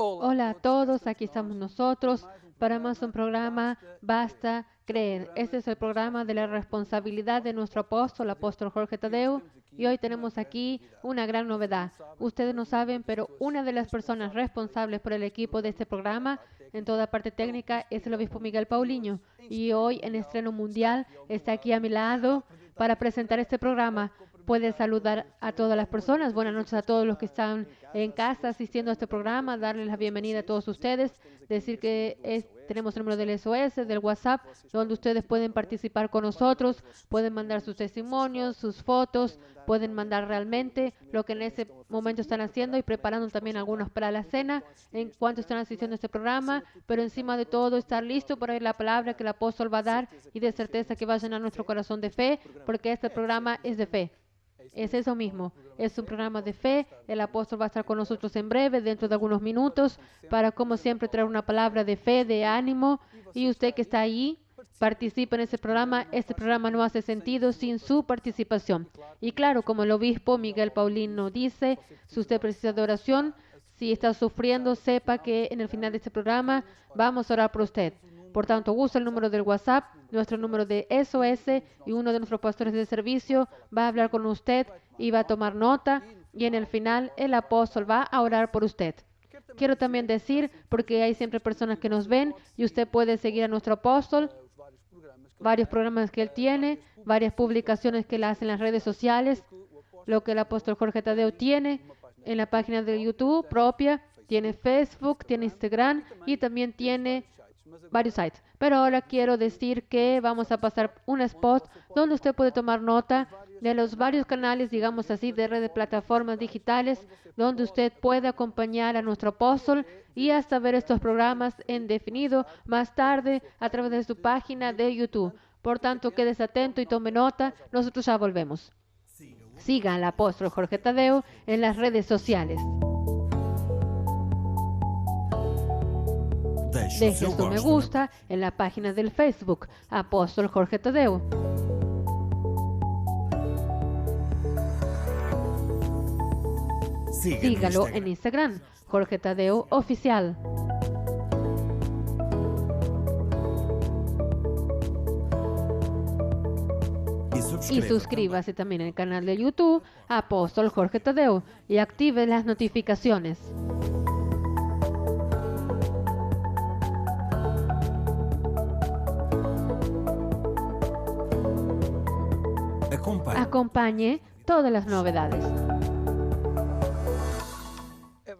Hola a todos, aquí estamos nosotros para más un programa Basta Creer. Este es el programa de la responsabilidad de nuestro apóstol Jorge Tadeo, y hoy tenemos aquí una gran novedad. Ustedes no saben, pero una de las personas responsables por el equipo de este programa en toda parte técnica es el obispo Miguel Paulinho, y hoy en estreno mundial está aquí a mi lado para presentar este programa. Puede saludar a todas las personas. Buenas noches a todos los que están en casa asistiendo a este programa, darles la bienvenida a todos ustedes, decir que tenemos el número del SOS, del WhatsApp, donde ustedes pueden participar con nosotros, pueden mandar sus testimonios, sus fotos, pueden mandar realmente lo que en ese momento están haciendo y preparando también algunos para la cena en cuanto están asistiendo a este programa, pero encima de todo estar listo para oír la palabra que el apóstol va a dar y de certeza que va a llenar nuestro corazón de fe, porque este programa es de fe. Es eso mismo, es un programa de fe. El apóstol va a estar con nosotros en breve, dentro de algunos minutos, para como siempre traer una palabra de fe, de ánimo. Y usted que está ahí, participe en ese programa. Este programa no hace sentido sin su participación. Y claro, como el obispo Miguel Paulino dice, si usted precisa de oración, si está sufriendo, sepa que en el final de este programa vamos a orar por usted. Por tanto, usa el número del WhatsApp, nuestro número de SOS, y uno de nuestros pastores de servicio va a hablar con usted y va a tomar nota, y en el final el apóstol va a orar por usted. Quiero también decir, porque hay siempre personas que nos ven, y usted puede seguir a nuestro apóstol, varios programas que él tiene, varias publicaciones que él hace en las redes sociales, lo que el apóstol Jorge Tadeo tiene en la página de YouTube propia, tiene Facebook, tiene Instagram y también tiene varios sites. Pero ahora quiero decir que vamos a pasar un spot donde usted puede tomar nota de los varios canales, digamos así, de red de plataformas digitales, donde usted puede acompañar a nuestro apóstol y hasta ver estos programas en definido más tarde a través de su página de YouTube. Por tanto, quédese atento y tome nota. Nosotros ya volvemos. Siga al apóstol Jorge Tadeo en las redes sociales. Deje su me gusta en la página del Facebook, Apóstol Jorge Tadeo. Sígalo en Instagram, Jorge Tadeo Oficial. Y suscríbase también al canal de YouTube, Apóstol Jorge Tadeo, y active las notificaciones. Acompañe todas las novedades.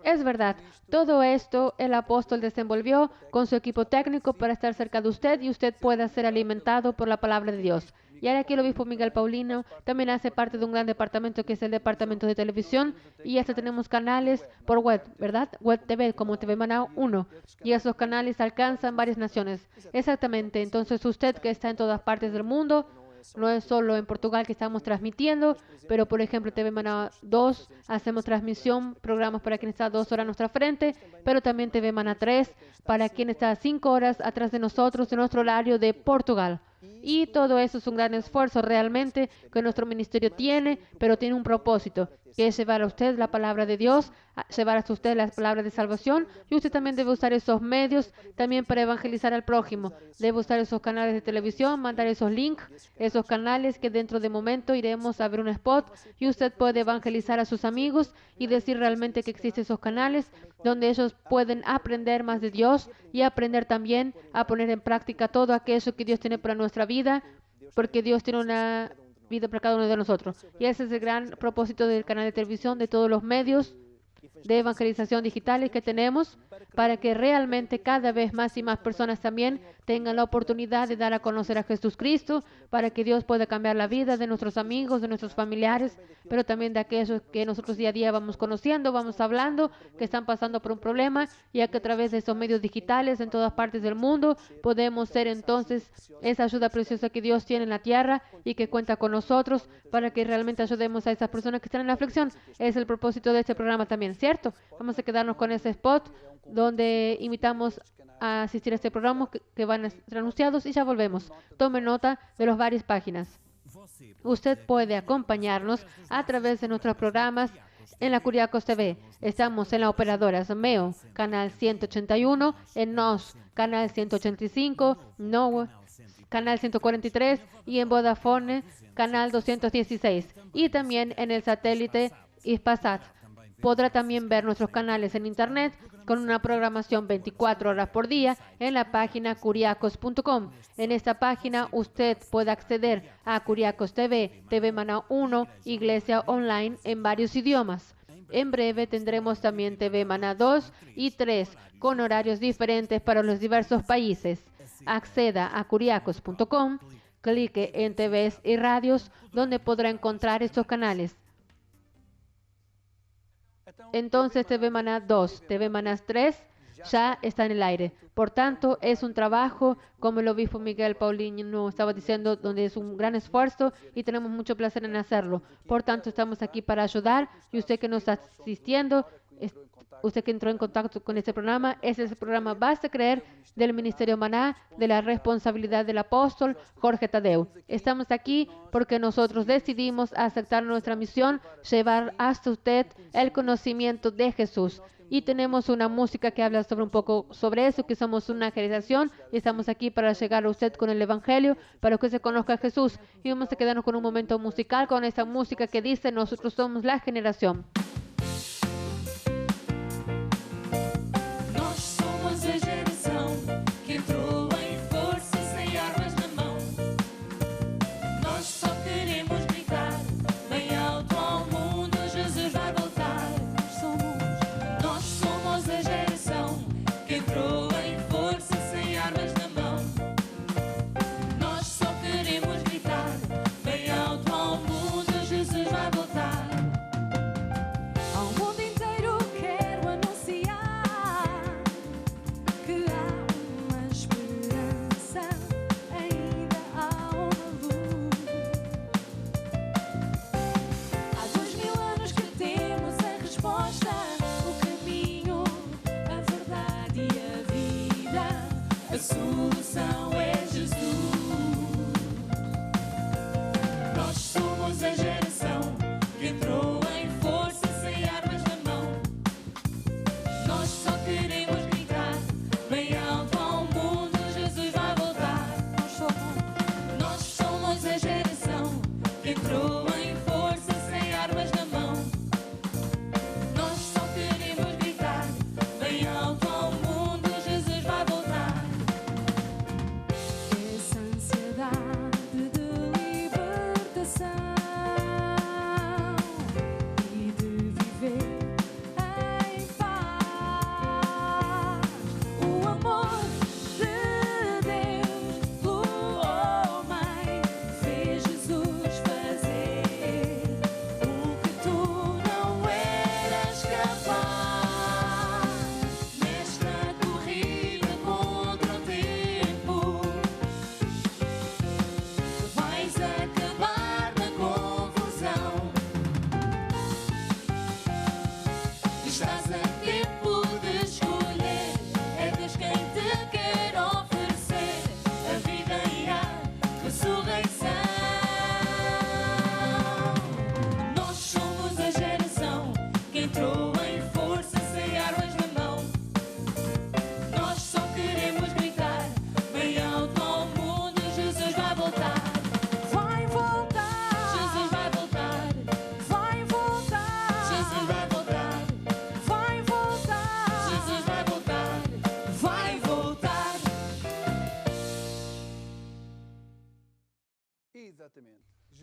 Es verdad, todo esto el apóstol desenvolvió con su equipo técnico para estar cerca de usted y usted pueda ser alimentado por la palabra de Dios. Y ahora aquí el obispo Miguel Paulino también hace parte de un gran departamento que es el departamento de televisión, y hasta tenemos canales por web, ¿verdad? Web TV, como TV Manao 1. Y esos canales alcanzan varias naciones. Exactamente, entonces usted que está en todas partes del mundo, no es solo en Portugal que estamos transmitiendo, pero por ejemplo TV Mana 2 hacemos transmisión, programas para quien está 2 horas a nuestra frente, pero también TV Mana 3 para quien está 5 horas atrás de nosotros, de nuestro horario de Portugal. Y todo eso es un gran esfuerzo realmente que nuestro ministerio tiene, pero tiene un propósito, que es llevar a usted la palabra de Dios, llevar hasta usted las palabras de salvación, y usted también debe usar esos medios también para evangelizar al prójimo. Debe usar esos canales de televisión, mandar esos links, esos canales que dentro de momento iremos a ver un spot, y usted puede evangelizar a sus amigos y decir realmente que existen esos canales donde ellos pueden aprender más de Dios y aprender también a poner en práctica todo aquello que Dios tiene para nuestra vida, porque Dios tiene una vida para cada uno de nosotros. Y ese es el gran propósito del canal de televisión, de todos los medios de evangelización digitales que tenemos, para que realmente cada vez más y más personas también tengan la oportunidad de dar a conocer a Jesucristo, para que Dios pueda cambiar la vida de nuestros amigos, de nuestros familiares, pero también de aquellos que nosotros día a día vamos conociendo, vamos hablando, que están pasando por un problema, ya que a través de esos medios digitales en todas partes del mundo podemos ser entonces esa ayuda preciosa que Dios tiene en la tierra y que cuenta con nosotros para que realmente ayudemos a esas personas que están en la aflicción. Es el propósito de este programa también, ¿cierto? Vamos a quedarnos con ese spot donde invitamos a asistir a este programa que van a ser anunciados, y ya volvemos. Tome nota de las varias páginas. Usted puede acompañarnos a través de nuestros programas en la Curiacos TV. Estamos en la operadora Meo, canal 181, en NOS, canal 185, NOW, canal 143 y en Vodafone, canal 216. Y también en el satélite Hispasat. Podrá también ver nuestros canales en internet con una programación 24 horas por día en la página curiacos.com. En esta página usted puede acceder a Curiacos TV, TV Maná 1, Iglesia Online en varios idiomas. En breve tendremos también TV Maná 2 y 3 con horarios diferentes para los diversos países. Acceda a curiacos.com, clique en TVs y radios donde podrá encontrar estos canales. Entonces TV Maná 2, TV Maná 3 ya está en el aire. Por tanto, es un trabajo, como el obispo Miguel Paulino estaba diciendo, donde es un gran esfuerzo y tenemos mucho placer en hacerlo. Por tanto, estamos aquí para ayudar y usted que nos está asistiendo, usted que entró en contacto con este programa, ese es el programa Basta Creer del Ministerio Maná, de la responsabilidad del apóstol Jorge Tadeu. Estamos aquí porque nosotros decidimos aceptar nuestra misión, llevar hasta usted el conocimiento de Jesús. Y tenemos una música que habla sobre un poco sobre eso, que somos una generación y estamos aquí para llegar a usted con el Evangelio, para que se conozca a Jesús. Y vamos a quedarnos con un momento musical, con esta música que dice, nosotros somos la generación.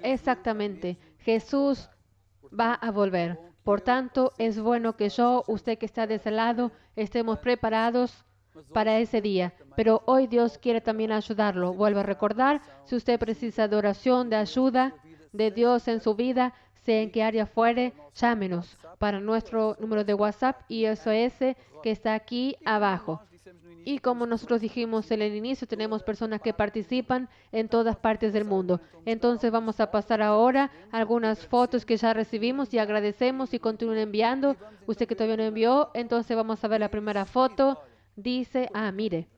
Exactamente. Jesús va a volver. Por tanto, es bueno que yo, usted que está de ese lado, estemos preparados para ese día. Pero hoy Dios quiere también ayudarlo. Vuelvo a recordar, si usted precisa de oración, de ayuda de Dios en su vida, sea en qué área fuere, llámenos para nuestro número de WhatsApp y SOS que está aquí abajo. Y como nosotros dijimos en el inicio, tenemos personas que participan en todas partes del mundo. Entonces vamos a pasar ahora algunas fotos que ya recibimos y agradecemos y continúen enviando. Usted que todavía no envió, entonces vamos a ver la primera foto. Dice, mire,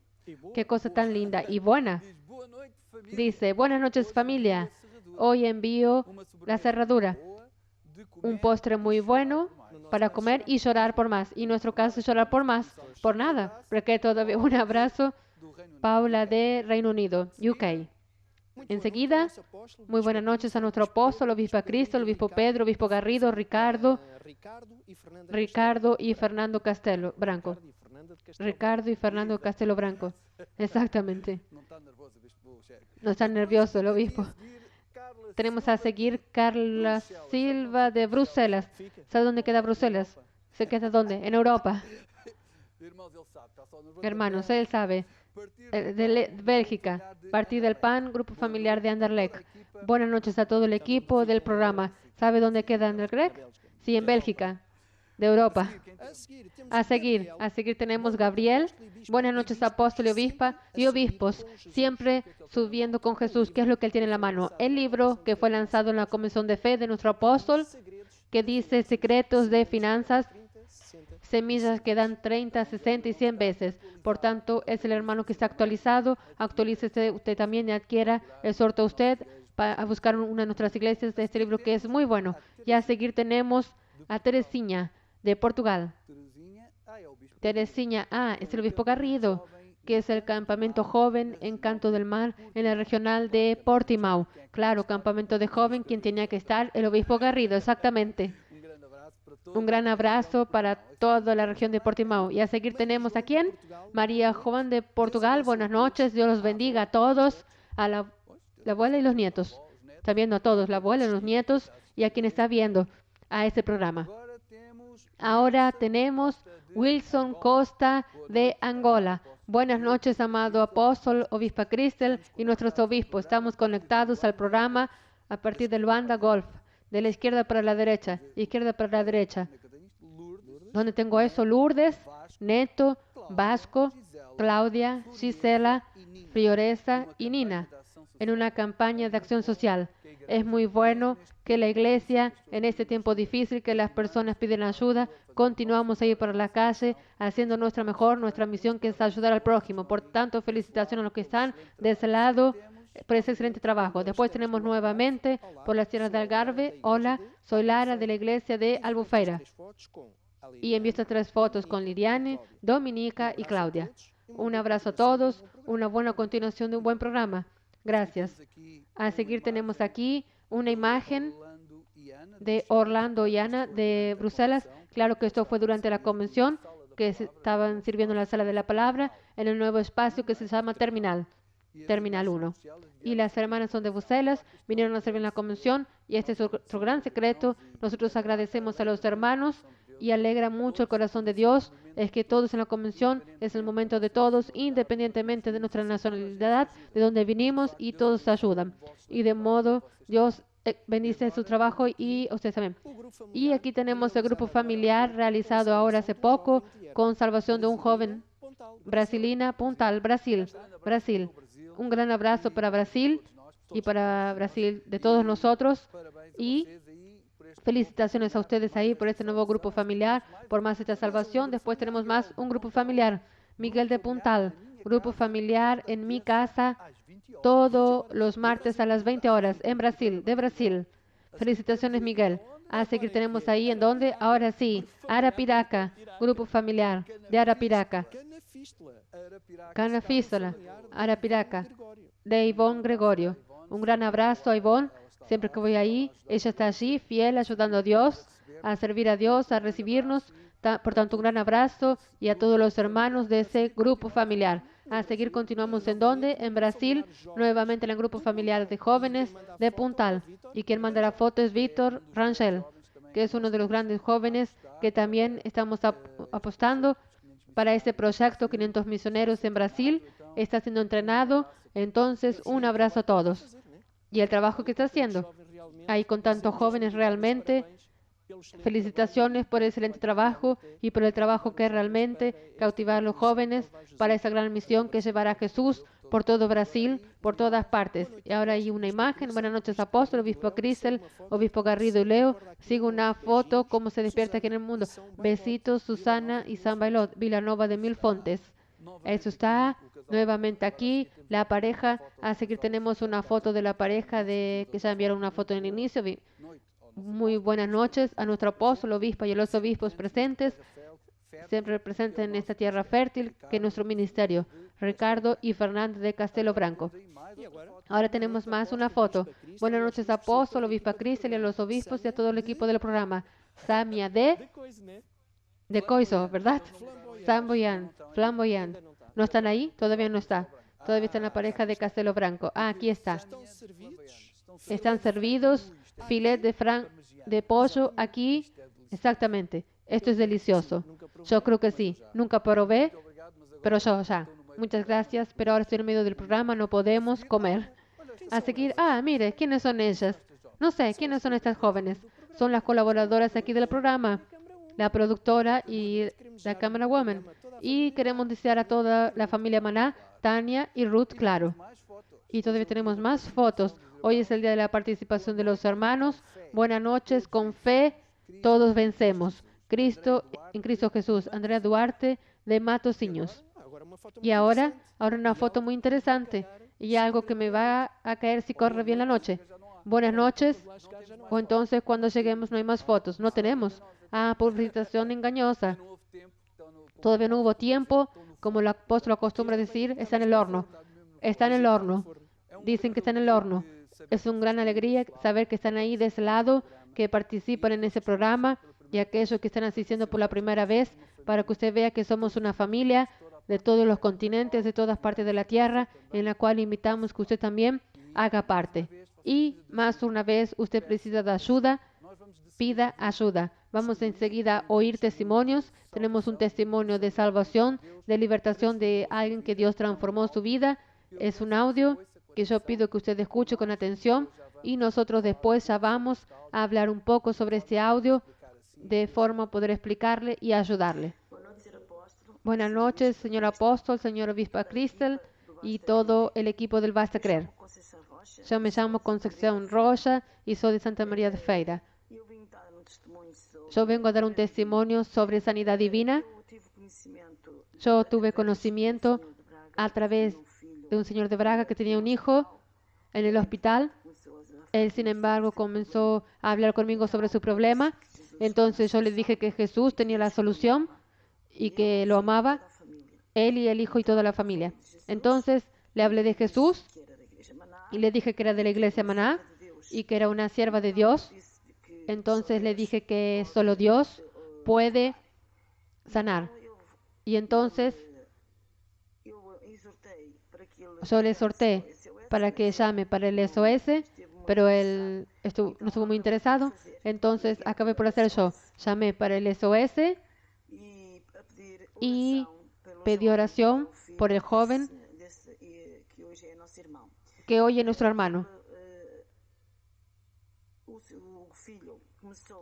qué cosa tan linda y buena. Dice, buenas noches familia. Hoy envío la cerradura un postre muy bueno para comer y llorar por más. Y en nuestro caso, llorar por más, por nada. Porque todavía un abrazo, Paula de Reino Unido, UK. Enseguida, muy buenas noches a nuestro apóstol, obispo Cristo, el obispo Pedro, obispo Garrido, Ricardo y Fernando Castelo Branco. Ricardo y Fernando Castelo Branco. Exactamente. No está nervioso el obispo. Tenemos a seguir Carla Silva de Bruselas. ¿Sabe dónde queda Bruselas? ¿Se queda dónde? En Europa. Hermanos, él sabe. De Bélgica. Partido del PAN, Grupo Familiar de Anderlecht. Buenas noches a todo el equipo del programa. ¿Sabe dónde queda Anderlecht? Sí, en Bélgica, de Europa. A seguir tenemos Gabriel. Buenas noches, apóstol y obispa y obispos, siempre subiendo con Jesús. ¿Qué es lo que él tiene en la mano? El libro que fue lanzado en la Comisión de Fe de nuestro apóstol, que dice Secretos de Finanzas, semillas que dan 30, 60 y 100 veces. Por tanto, es el hermano que está actualizado. Actualícese usted también y adquiera. Exhorto a usted a buscar una de nuestras iglesias de este libro que es muy bueno. Y a seguir tenemos a Teresinha de Portugal. Teresinha, es el obispo Garrido, que es el campamento joven en Canto del Mar, en la regional de Portimão. Claro, campamento de joven, quien tenía que estar, el obispo Garrido, exactamente. Un gran abrazo para toda la región de Portimão. Y a seguir tenemos a quién? María Juan de Portugal. Buenas noches, Dios los bendiga a todos, a la abuela y los nietos. Está viendo a todos, la abuela y los nietos, y a quien está viendo a este programa. Ahora tenemos Wilson Costa de Angola. Buenas noches, amado apóstol, obispa Cristel y nuestros obispos. Estamos conectados al programa a partir del banda golf, de la izquierda para la derecha, ¿Dónde tengo eso? Lourdes, Neto, Vasco, Claudia, Gisela, Frioresa y Nina, en una campaña de acción social. Es muy bueno que la iglesia, en este tiempo difícil, que las personas piden ayuda, continuamos a ir por la calle, haciendo nuestra misión, que es ayudar al prójimo. Por tanto, felicitaciones a los que están de ese lado por ese excelente trabajo. Después tenemos nuevamente por las tierras de Algarve. Hola, soy Lara de la iglesia de Albufeira. Y envío estas 3 fotos con Liliane, Dominica y Claudia. Un abrazo a todos, una buena continuación de un buen programa. Gracias. A seguir tenemos aquí una imagen de Orlando y Ana de Bruselas. Claro que esto fue durante la convención, que estaban sirviendo en la sala de la palabra, en el nuevo espacio que se llama Terminal 1. Y las hermanas son de Bruselas, vinieron a servir en la convención, y este es otro gran secreto. Nosotros agradecemos a los hermanos y alegra mucho el corazón de Dios, es que todos en la convención es el momento de todos, independientemente de nuestra nacionalidad, de donde vinimos, y todos se ayudan. Y de modo, Dios bendice su trabajo y ustedes saben. Y aquí tenemos el grupo familiar realizado ahora hace poco con salvación de un joven brasilina, Puntal, Brasil. Un gran abrazo para Brasil y para Brasil de todos nosotros, y felicitaciones a ustedes ahí por este nuevo grupo familiar, por más esta salvación. Después tenemos más un grupo familiar, Miguel de Puntal, grupo familiar en mi casa, todos los martes a las 20 horas en Brasil, de Brasil. Felicitaciones, Miguel. Así que tenemos ahí, ¿en dónde? Ahora sí, Arapiraca, grupo familiar de Arapiraca. Canafístola, Arapiraca, de Ivonne Gregorio. Un gran abrazo a Ivonne. Siempre que voy ahí, ella está allí, fiel, ayudando a Dios, a servir a Dios, a recibirnos. Por tanto, un gran abrazo, y a todos los hermanos de ese grupo familiar. A seguir continuamos en donde, en Brasil, nuevamente en el grupo familiar de jóvenes de Puntal. Y quien manda la foto es Víctor Rangel, que es uno de los grandes jóvenes que también estamos apostando para este proyecto 500 misioneros en Brasil. Está siendo entrenado. Entonces, un abrazo a todos. Y el trabajo que está haciendo ahí con tantos jóvenes, realmente felicitaciones por el excelente trabajo y por el trabajo que realmente cautivar a los jóvenes para esa gran misión que llevará a Jesús por todo Brasil, por todas partes. Y ahora hay una imagen. Buenas noches, apóstol, obispo Cristel, obispo Garrido y Leo. Sigo una foto, cómo se despierta aquí en el mundo. Besitos, Susana y San Bailot, Vilanova de Mil Fontes. Eso está nuevamente aquí, la pareja. A seguir tenemos una foto de la pareja que ya enviaron una foto en el inicio. Muy buenas noches a nuestro apóstol, obispo y a los obispos presentes, siempre presentes en esta tierra fértil, que es nuestro ministerio, Ricardo y Fernández de Castelo Branco. Ahora tenemos más una foto. Buenas noches, apóstol, obispa Cristel y a los obispos y a todo el equipo del programa. Samia de Coiso, ¿verdad? Flamboyant. ¿No están ahí? Todavía no está. Todavía está en la pareja de Castelo Branco. Ah, aquí está. Están servidos. Filet de pollo aquí. Exactamente. Esto es delicioso. Yo creo que sí. Nunca probé, pero yo ya. Muchas gracias, pero ahora estoy en medio del programa, no podemos comer. A seguir, mire, ¿quiénes son ellas? No sé, ¿quiénes son estas jóvenes? Son las colaboradoras aquí del programa, la productora y la camera woman. Y queremos desear a toda la familia Maná, Tania y Ruth, claro. Y todavía tenemos más fotos. Hoy es el día de la participación de los hermanos. Buenas noches, con fe, todos vencemos. En Cristo Jesús. Andrea Duarte, de Matosinhos. Y ahora una foto muy interesante y algo que me va a caer si corre bien la noche. Buenas noches. O entonces cuando lleguemos no hay más fotos. No tenemos. Publicación engañosa. Todavía no hubo tiempo. Como el apóstol acostumbra decir, está en el horno. Está en el horno. Dicen que está en el horno. Es una gran alegría saber que están ahí de ese lado, que participan en ese programa y aquellos que están asistiendo por la primera vez, para que usted vea que somos una familia de todos los continentes, de todas partes de la tierra, en la cual invitamos que usted también haga parte. Y más una vez, usted precisa de ayuda, pida ayuda. Vamos enseguida a oír testimonios. Tenemos un testimonio de salvación, de libertación de alguien que Dios transformó su vida. Es un audio que yo pido que usted escuche con atención y nosotros después ya vamos a hablar un poco sobre este audio de forma a poder explicarle y ayudarle. Buenas noches, señor apóstol, señor obispa Cristel y todo el equipo del Basta Creer. Yo me llamo Concepción Rocha y soy de Santa María de Feira. Yo vengo a dar un testimonio sobre sanidad divina. Yo tuve conocimiento a través de un señor de Braga que tenía un hijo en el hospital. Él, sin embargo, comenzó a hablar conmigo sobre su problema. Entonces yo le dije que Jesús tenía la solución y que lo amaba, él y el hijo y toda la familia. Entonces le hablé de Jesús y le dije que era de la iglesia Maná y que era una sierva de Dios. Entonces le dije que solo Dios puede sanar. Y entonces yo le exhorté para que llame para el SOS, pero él no estuvo muy interesado. Entonces acabé por hacer yo. Llamé para el SOS y pedí oración por el joven que hoy es nuestro hermano.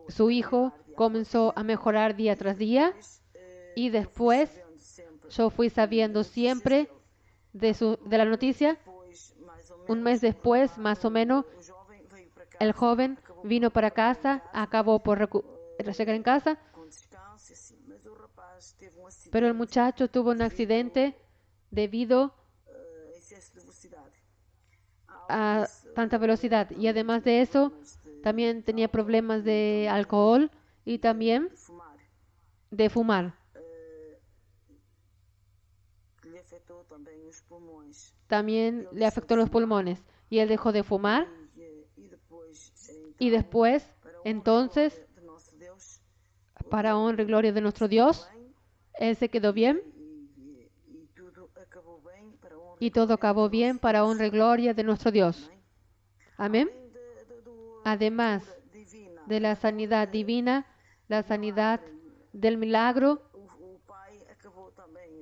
Su hijo comenzó a mejorar día tras día y después yo fui sabiendo siempre de la noticia. Un mes después, más o menos, el joven vino para casa, acabó por llegar en casa, pero el muchacho tuvo un accidente debido a tanta velocidad y además de eso también tenía problemas de alcohol y también de fumar. También le afectó los pulmones y él dejó de fumar y después, entonces, para honra y gloria de nuestro Dios, él se quedó bien y todo acabó bien para honra y gloria de nuestro Dios. Amén. Además de la sanidad divina, la sanidad del milagro,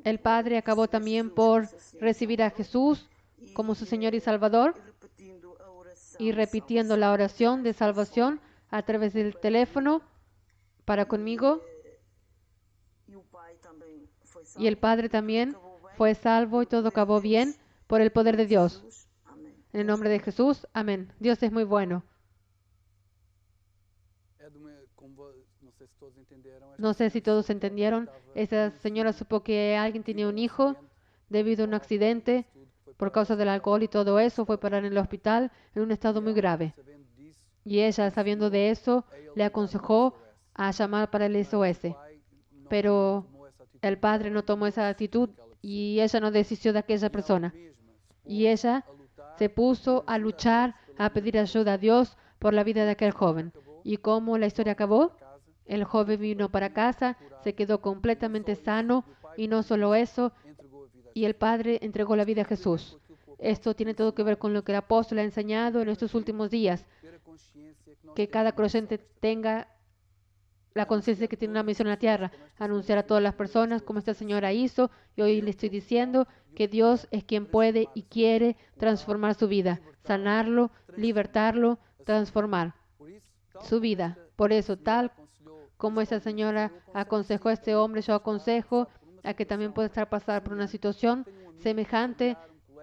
el Padre acabó también por recibir a Jesús como su Señor y Salvador y repitiendo la oración de salvación a través del teléfono para conmigo. Y el Padre también fue salvo y todo acabó bien por el poder de Dios. En el nombre de Jesús, amén. Dios es muy bueno. No sé si todos entendieron. Esa señora supo que alguien tenía un hijo debido a un accidente por causa del alcohol y todo eso. Fue parar en el hospital en un estado muy grave. Y ella, sabiendo de eso, le aconsejó a llamar para el SOS. Pero el padre no tomó esa actitud y ella no desistió de aquella persona. Y ella se puso a luchar, a pedir ayuda a Dios por la vida de aquel joven. ¿Y cómo la historia acabó? El joven vino para casa, se quedó completamente sano y no solo eso, y el padre entregó la vida a Jesús. Esto tiene todo que ver con lo que el apóstol ha enseñado en estos últimos días, que cada creyente tenga la conciencia de que tiene una misión en la tierra, anunciar a todas las personas como esta señora hizo, y hoy le estoy diciendo que Dios es quien puede y quiere transformar su vida, sanarlo, libertarlo, transformar su vida. Por eso, tal como esa señora aconsejó a este hombre, yo aconsejo a que también pueda estar pasar por una situación semejante.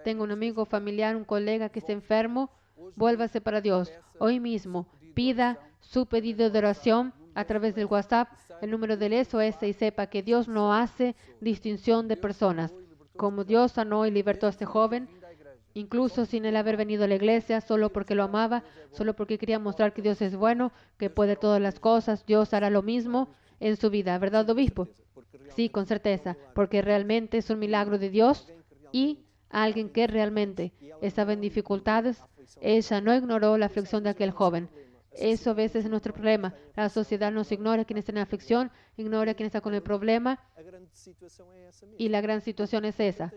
Tengo un amigo familiar, un colega que está enfermo, vuélvase para Dios. Hoy mismo, pida su pedido de oración a través del WhatsApp, el número del SOS, y sepa que Dios no hace distinción de personas. Como Dios sanó y libertó a este joven, incluso sin él haber venido a la iglesia, solo porque lo amaba, solo porque quería mostrar que Dios es bueno, que puede todas las cosas, Dios hará lo mismo en su vida. ¿Verdad, obispo? Sí, con certeza, porque realmente es un milagro de Dios y alguien que realmente estaba en dificultades. Ella no ignoró la aflicción de aquel joven. Eso a veces es nuestro problema. La sociedad nos ignora quien está en aflicción, ignora quien está con el problema, y la gran situación es esa.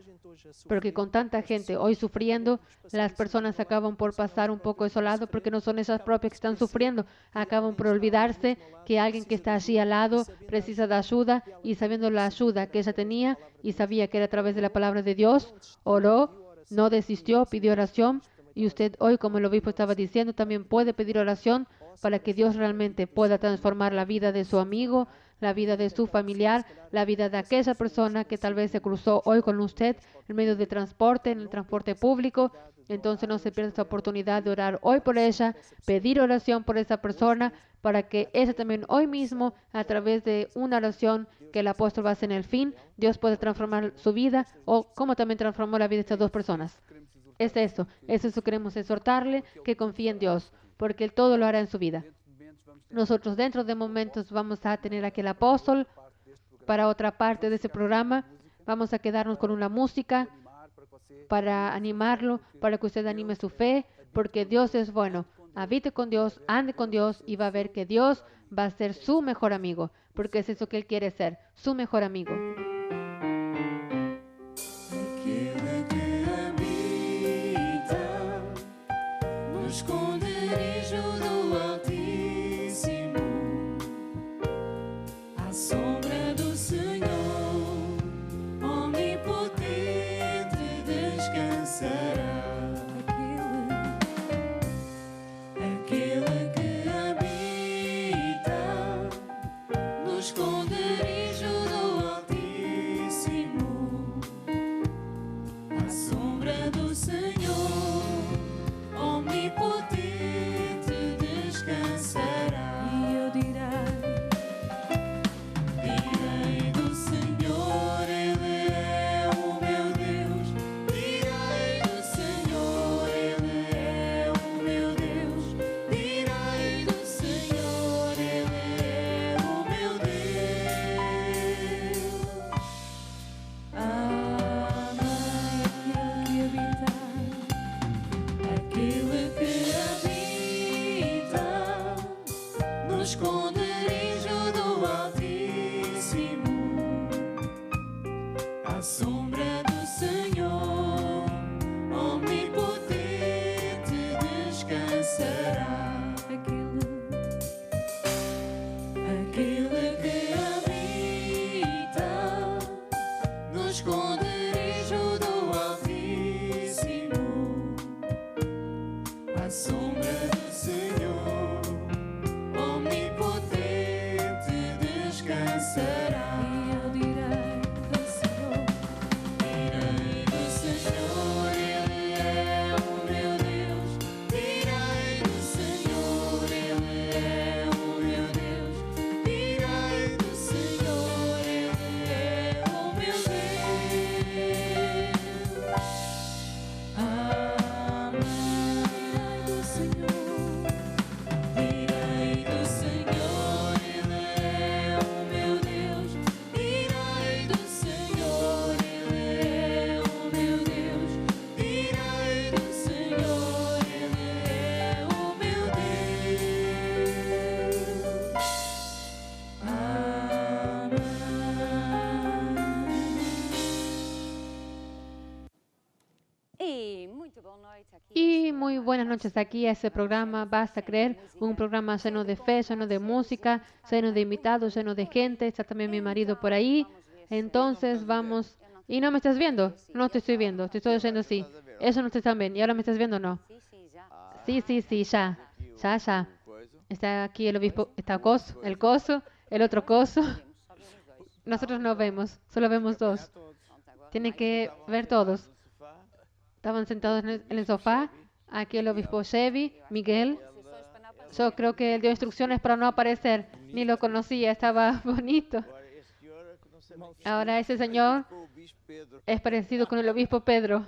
Porque con tanta gente hoy sufriendo, las personas acaban por pasar un poco desolado porque no son esas propias que están sufriendo. Acaban por olvidarse que alguien que está allí al lado precisa de ayuda, y sabiendo la ayuda que ella tenía y sabía que era a través de la palabra de Dios, oró, no desistió, pidió oración. Y usted hoy, como el obispo estaba diciendo, también puede pedir oración para que Dios realmente pueda transformar la vida de su amigo, la vida de su familiar, la vida de aquella persona que tal vez se cruzó hoy con usted en medio de transporte, en el transporte público. Entonces no se pierda esta oportunidad de orar hoy por ella, pedir oración por esa persona, para que ella también hoy mismo, a través de una oración que el apóstol va a hacer en el fin, Dios pueda transformar su vida, o como también transformó la vida de estas dos personas. Es eso queremos exhortarle, que confíe en Dios, porque Él todo lo hará en su vida. Nosotros dentro de momentos vamos a tener aquí el apóstol para otra parte de ese programa. Vamos a quedarnos con una música para animarlo, para que usted anime su fe, porque Dios es bueno. Habite con Dios, ande con Dios, y va a ver que Dios va a ser su mejor amigo, porque es eso que Él quiere ser, su mejor amigo. Esconderijo do Altíssimo, à sombra do Senhor, onipotente descansará. Aquele que habita no esconderijo do Altíssimo, à sombra do Senhor, onipotente descansará. E eu direi do Senhor, Ele é o meu Deus. Direi do Senhor, Ele é o meu Deus. Direi do Senhor, Ele é o meu Deus. Amai aquele que habita no esconderijo do Altíssimo, à sombra do Senhor, onipotente descansará. Aquele que habita no esconderijo do Altíssimo, à sombra do Senhor, onipotente descansará. E eu direi do Senhor, Ele é o meu Deus. Direi do Senhor, Ele é o meu Deus. Direi do Senhor, Ele é o meu Deus. Y muy buenas noches aquí a ese programa Basta Creer, un programa lleno de fe, lleno de música, lleno de invitados, lleno de gente. Está también mi marido por ahí. Entonces vamos... ¿Y no me estás viendo? No te estoy viendo, te estoy oyendo sí. Eso no te están viendo. ¿Y ahora me estás viendo o no? Sí, sí, sí, ya. Ya, ya. Está aquí el obispo, está Coso, el otro Coso. Nosotros no vemos, solo vemos dos. Tienen que ver todos. Estaban sentados en el sofá. Aquí el obispo Chevy, Miguel. Yo creo que él dio instrucciones para no aparecer. Ni lo conocía, estaba bonito. Ahora ese señor es parecido con el obispo Pedro.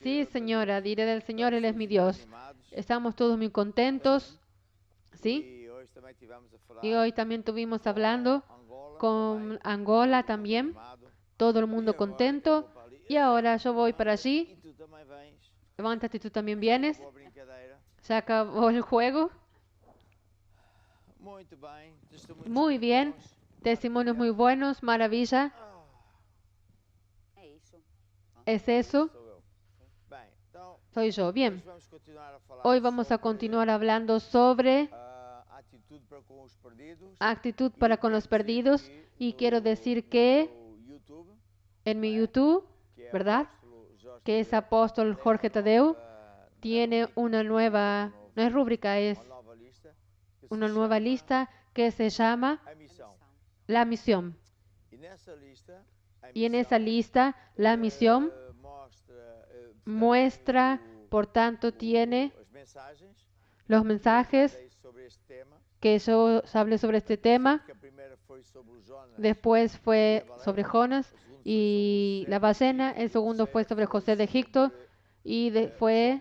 Sí, señora, diré del Señor, Él es mi Dios. Estamos todos muy contentos, ¿sí? Y hoy también estuvimos hablando con Angola también. Todo el mundo contento. Y ahora yo voy para allí. Levántate, tú también vienes. Se acabó el juego. Muy bien. Testimonios muy buenos. Maravilla. ¿Es eso? Soy yo. Bien. Hoy vamos a continuar hablando sobre actitud para con los perdidos. Y quiero decir que en mi YouTube, ¿verdad? Que es Apóstol Jorge Tadeu, tiene una nueva, no es rúbrica, es una nueva lista que se llama La Misión. Y en esa lista, la misión muestra, por tanto, tiene los mensajes que yo hablé sobre este tema. Después fue sobre Jonas y la ballena. El segundo fue sobre José de Egipto y fue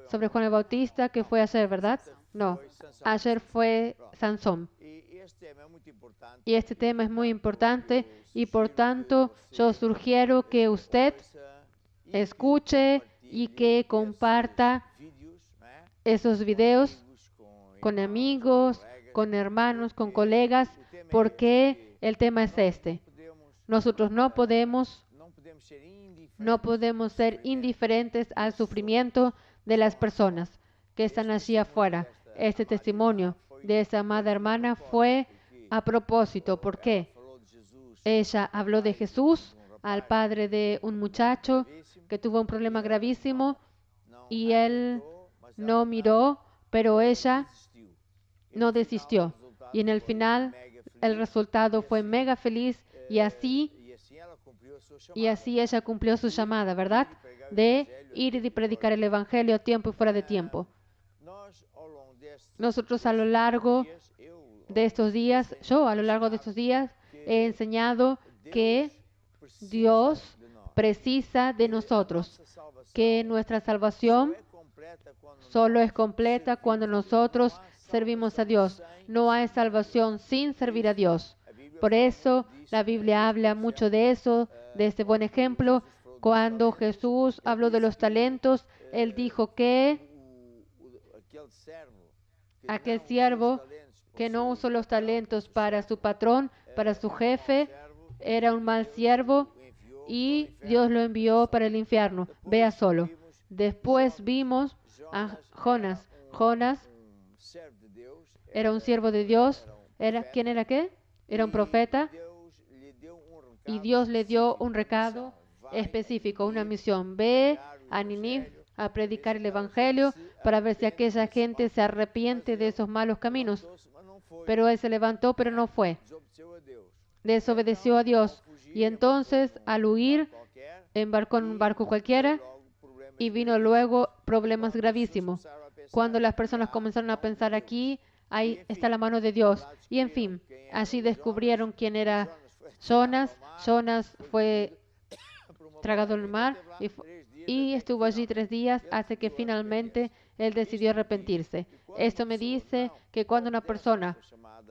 sobre Juan el Bautista, que fue ayer, ¿verdad? No, ayer fue Sansón. Y este tema es muy importante y por tanto yo sugiero que usted escuche y que comparta esos videos con amigos, con hermanos, con colegas, porque el tema es este. Nosotros no podemos ser indiferentes al sufrimiento de las personas que están allí afuera. Este testimonio de esa amada hermana fue a propósito. ¿Por qué? Ella habló de Jesús al padre de un muchacho que tuvo un problema gravísimo y él no miró, pero ella no desistió. Y en el final, el resultado fue mega feliz y así ella cumplió su llamada, ¿verdad? De ir y predicar el Evangelio a tiempo y fuera de tiempo. Nosotros a lo largo de estos días, he enseñado que Dios precisa de nosotros, que nuestra salvación solo es completa cuando nosotros servimos a Dios. No hay salvación sin servir a Dios. Por eso la Biblia habla mucho de eso, de este buen ejemplo. Cuando Jesús habló de los talentos, Él dijo que aquel siervo que no usó los talentos para su patrón, para su jefe, era un mal siervo y Dios lo envió para el infierno. Vea solo. Después vimos a Jonas. Jonas era un siervo de Dios. ¿Quién era qué? Era un profeta. Y Dios le dio un recado específico, una misión. Ve a Nínive a predicar el Evangelio para ver si aquella gente se arrepiente de esos malos caminos. Pero él se levantó, pero no fue. Desobedeció a Dios. Y entonces, al huir, embarcó en un barco cualquiera y vino luego problemas gravísimos. Cuando las personas comenzaron a pensar aquí, ahí está la mano de Dios. Y en fin, allí descubrieron quién era Jonas. Jonas fue tragado en el mar y estuvo allí 3 días hasta que finalmente él decidió arrepentirse. Esto me dice que cuando una persona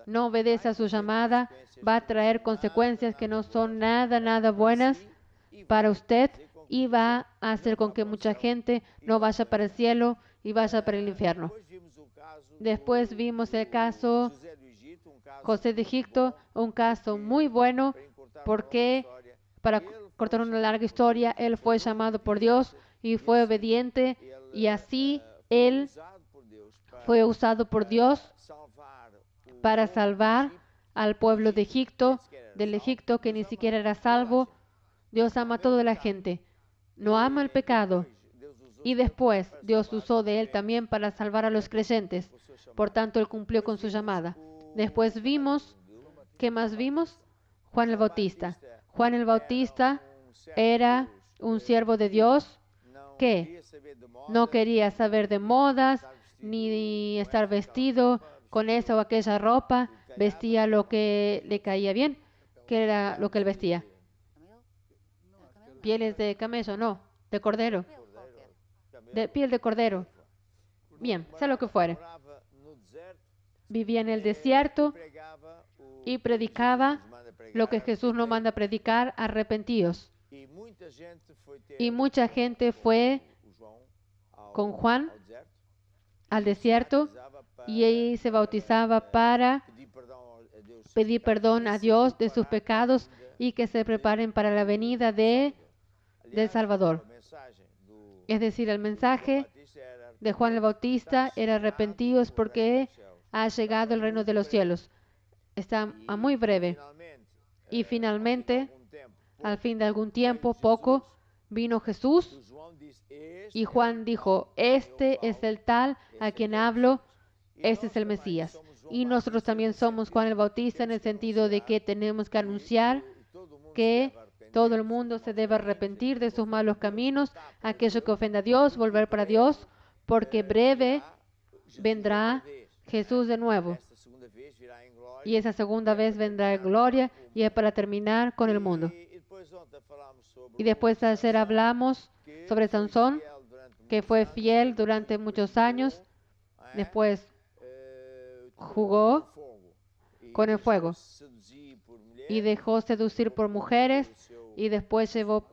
no obedece a su llamada, va a traer consecuencias que no son nada buenas para usted y va a hacer con que mucha gente no vaya para el cielo y vaya para el infierno. Después vimos el caso José de Egipto, un caso muy bueno porque para cortar una larga historia, él fue llamado por Dios y fue obediente, y así él fue usado por Dios para salvar al pueblo de Egipto, del Egipto que ni siquiera era salvo. Dios ama a toda la gente, no ama el pecado. Y después Dios usó de él también para salvar a los creyentes. Por tanto, él cumplió con su llamada. Después vimos, ¿qué más vimos? Juan el Bautista. Juan el Bautista era un siervo de Dios que no quería saber de modas, ni estar vestido con esa o aquella ropa. Vestía lo que le caía bien, que era lo que él vestía. Pieles de camello, no, de cordero. De piel de cordero. Bien, sea lo que fuere. Vivía en el desierto y predicaba lo que Jesús nos manda predicar: arrepentíos. Y mucha gente fue con Juan al desierto y ahí se bautizaba para pedir perdón a Dios de sus pecados y que se preparen para la venida del Salvador. Es decir, el mensaje de Juan el Bautista era: arrepentidos porque ha llegado el reino de los cielos. Está muy breve. Y finalmente, al fin de algún tiempo, poco, vino Jesús y Juan dijo: este es el tal a quien hablo, este es el Mesías. Y nosotros también somos Juan el Bautista, en el sentido de que tenemos que anunciar que todo el mundo se debe arrepentir de sus malos caminos, aquello que ofenda a Dios, volver para Dios, porque breve vendrá Jesús de nuevo. Y esa segunda vez vendrá en gloria, y es para terminar con el mundo. Y después ayer hablamos sobre Sansón, que fue fiel durante muchos años. Después jugó con el fuego y dejó seducir por mujeres, y después llevó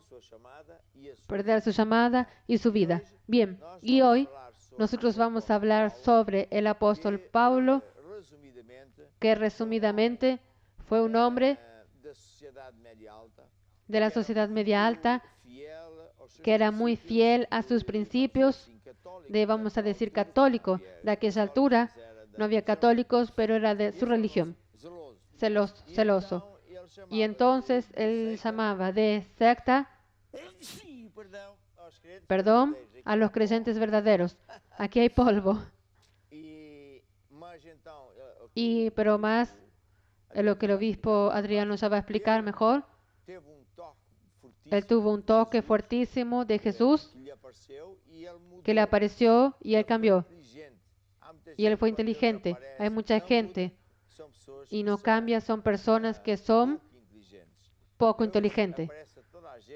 perder su llamada y su vida. Bien, y hoy nosotros vamos a hablar sobre el apóstol Pablo, que resumidamente fue un hombre de la sociedad media alta, que era muy fiel a sus principios, vamos a decir, católico. De aquella altura no había católicos, pero era de su religión, celoso. Y entonces él llamaba de secta, perdón, a los creyentes verdaderos. Aquí hay polvo. Pero más, lo que el obispo Adriano ya va a explicar mejor, él tuvo un toque fuertísimo de Jesús que le apareció y él cambió. Y él fue inteligente. Hay mucha gente y no cambia, son personas que son poco inteligentes.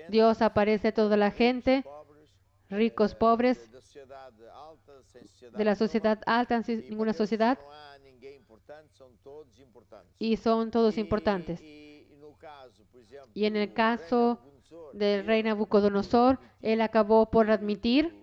Dios aparece a toda la gente, ricos, pobres, de la sociedad alta, sin ninguna sociedad, y son todos importantes. Y en el caso del rey Nabucodonosor, él acabó por admitir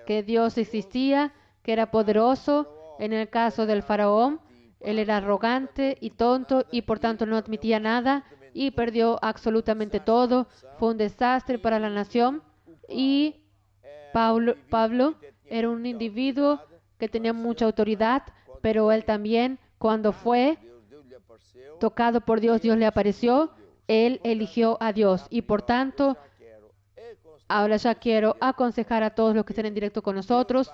que Dios existía, que era poderoso. En el caso del faraón, él era arrogante y tonto y por tanto no admitía nada y perdió absolutamente todo. Fue un desastre para la nación. Y Pablo era un individuo que tenía mucha autoridad, pero él también, cuando fue tocado por Dios, Dios le apareció, él eligió a Dios. Y por tanto, ahora ya quiero aconsejar a todos los que estén en directo con nosotros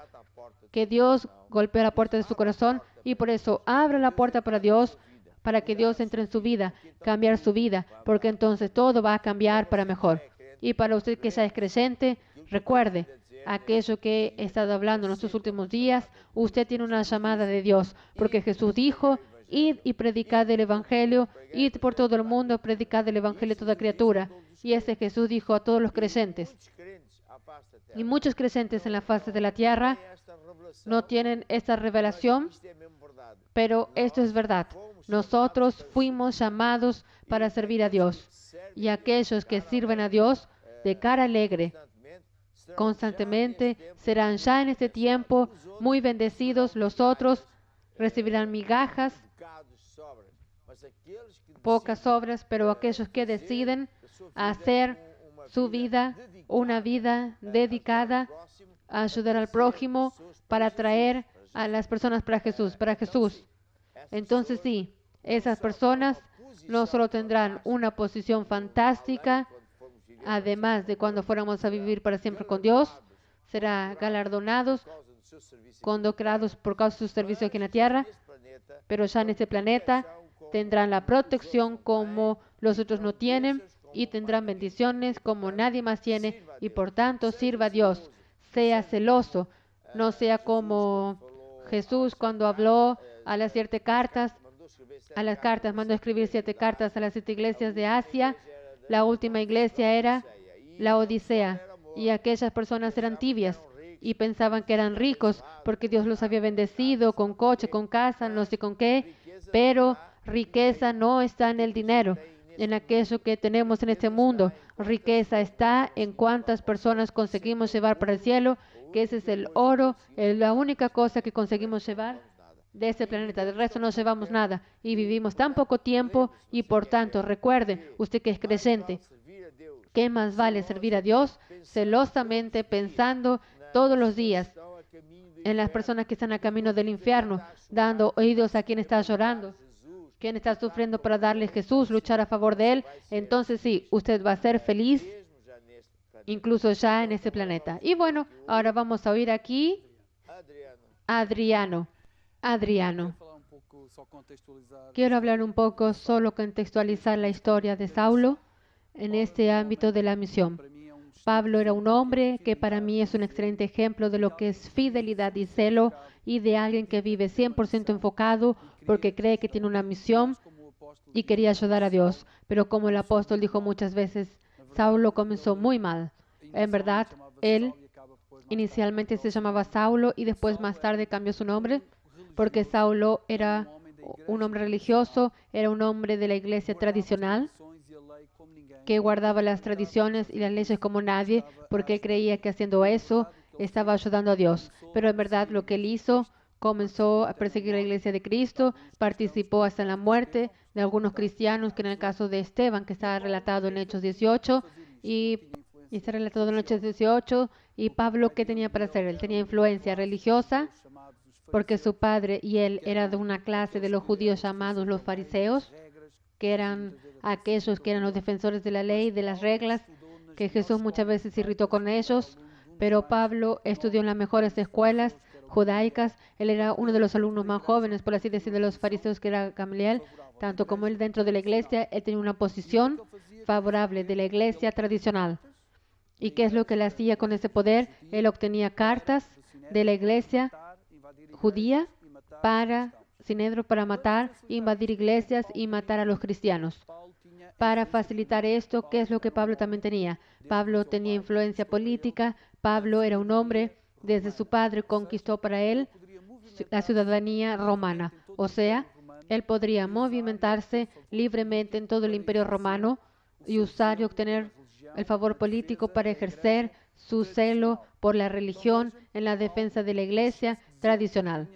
que Dios golpee la puerta de su corazón, y por eso abra la puerta para Dios, para que Dios entre en su vida, cambiar su vida, porque entonces todo va a cambiar para mejor. Y para usted que ya es creyente, recuerde aquello que he estado hablando en estos últimos días. Usted tiene una llamada de Dios, porque Jesús dijo: id y predicad el Evangelio, id por todo el mundo, predicad el Evangelio a toda criatura. Y ese Jesús dijo a todos los creyentes. Y muchos creyentes en la faz de la tierra no tienen esta revelación, pero esto es verdad. Nosotros fuimos llamados para servir a Dios. Y aquellos que sirven a Dios de cara alegre, constantemente, serán ya en este tiempo muy bendecidos. Los otros recibirán migajas, pocas obras, pero aquellos que deciden a hacer su vida una vida dedicada a ayudar al prójimo para atraer a las personas para Jesús, para Jesús. Entonces sí, esas personas no solo tendrán una posición fantástica, además de cuando fuéramos a vivir para siempre con Dios, serán galardonados, condecorados por causa de su servicio aquí en la tierra, pero ya en este planeta tendrán la protección como los otros no tienen y tendrán bendiciones como nadie más tiene y por tanto sirva a Dios, sea celoso, no sea como Jesús cuando habló a las 7 cartas, mandó escribir 7 cartas a las 7 iglesias de Asia. La última iglesia era la Odisea y aquellas personas eran tibias y pensaban que eran ricos porque Dios los había bendecido con coche, con casa, no sé con qué, pero riqueza no está en el dinero, en aquello que tenemos en este mundo. Riqueza está en cuántas personas conseguimos llevar para el cielo, que ese es el oro, es la única cosa que conseguimos llevar de este planeta. Del resto no llevamos nada y vivimos tan poco tiempo y por tanto, recuerde, usted que es creyente, ¿qué más vale servir a Dios celosamente pensando todos los días en las personas que están a camino del infierno, dando oídos a quien está llorando, quien está sufriendo para darle Jesús, luchar a favor de Él? Entonces sí, usted va a ser feliz incluso ya en este planeta. Y bueno, ahora vamos a oír aquí a Adriano. Adriano. Quiero hablar un poco, solo contextualizar la historia de Saulo en este ámbito de la misión. Pablo era un hombre que para mí es un excelente ejemplo de lo que es fidelidad y celo y de alguien que vive 100% enfocado porque cree que tiene una misión y quería ayudar a Dios. Pero como el apóstol dijo muchas veces, Saulo comenzó muy mal. En verdad, él inicialmente se llamaba Saulo y después más tarde cambió su nombre porque Saulo era un hombre religioso, era un hombre de la iglesia tradicional que guardaba las tradiciones y las leyes como nadie, porque él creía que haciendo eso estaba ayudando a Dios. Pero en verdad lo que él hizo, comenzó a perseguir la iglesia de Cristo, participó hasta en la muerte de algunos cristianos, que en el caso de Esteban, que está relatado en Hechos 18, y está relatado en Hechos 18, y Pablo, ¿qué tenía para hacer? Él tenía influencia religiosa, porque su padre y él eran de una clase de los judíos llamados los fariseos, que eran aquellos que eran los defensores de la ley, de las reglas, que Jesús muchas veces se irritó con ellos, pero Pablo estudió en las mejores escuelas judaicas. Él era uno de los alumnos más jóvenes, por así decir, de los fariseos, que era Gamaliel. Tanto como él dentro de la iglesia, él tenía una posición favorable de la iglesia tradicional. ¿Y qué es lo que él hacía con ese poder? Él obtenía cartas de la iglesia judía para Sinedro, para matar, invadir iglesias y matar a los cristianos. Para facilitar esto, ¿qué es lo que Pablo también tenía? Pablo tenía influencia política. Pablo era un hombre, desde su padre conquistó para él la ciudadanía romana. O sea, él podría movimentarse libremente en todo el imperio romano y usar y obtener el favor político para ejercer su celo por la religión en la defensa de la iglesia tradicional.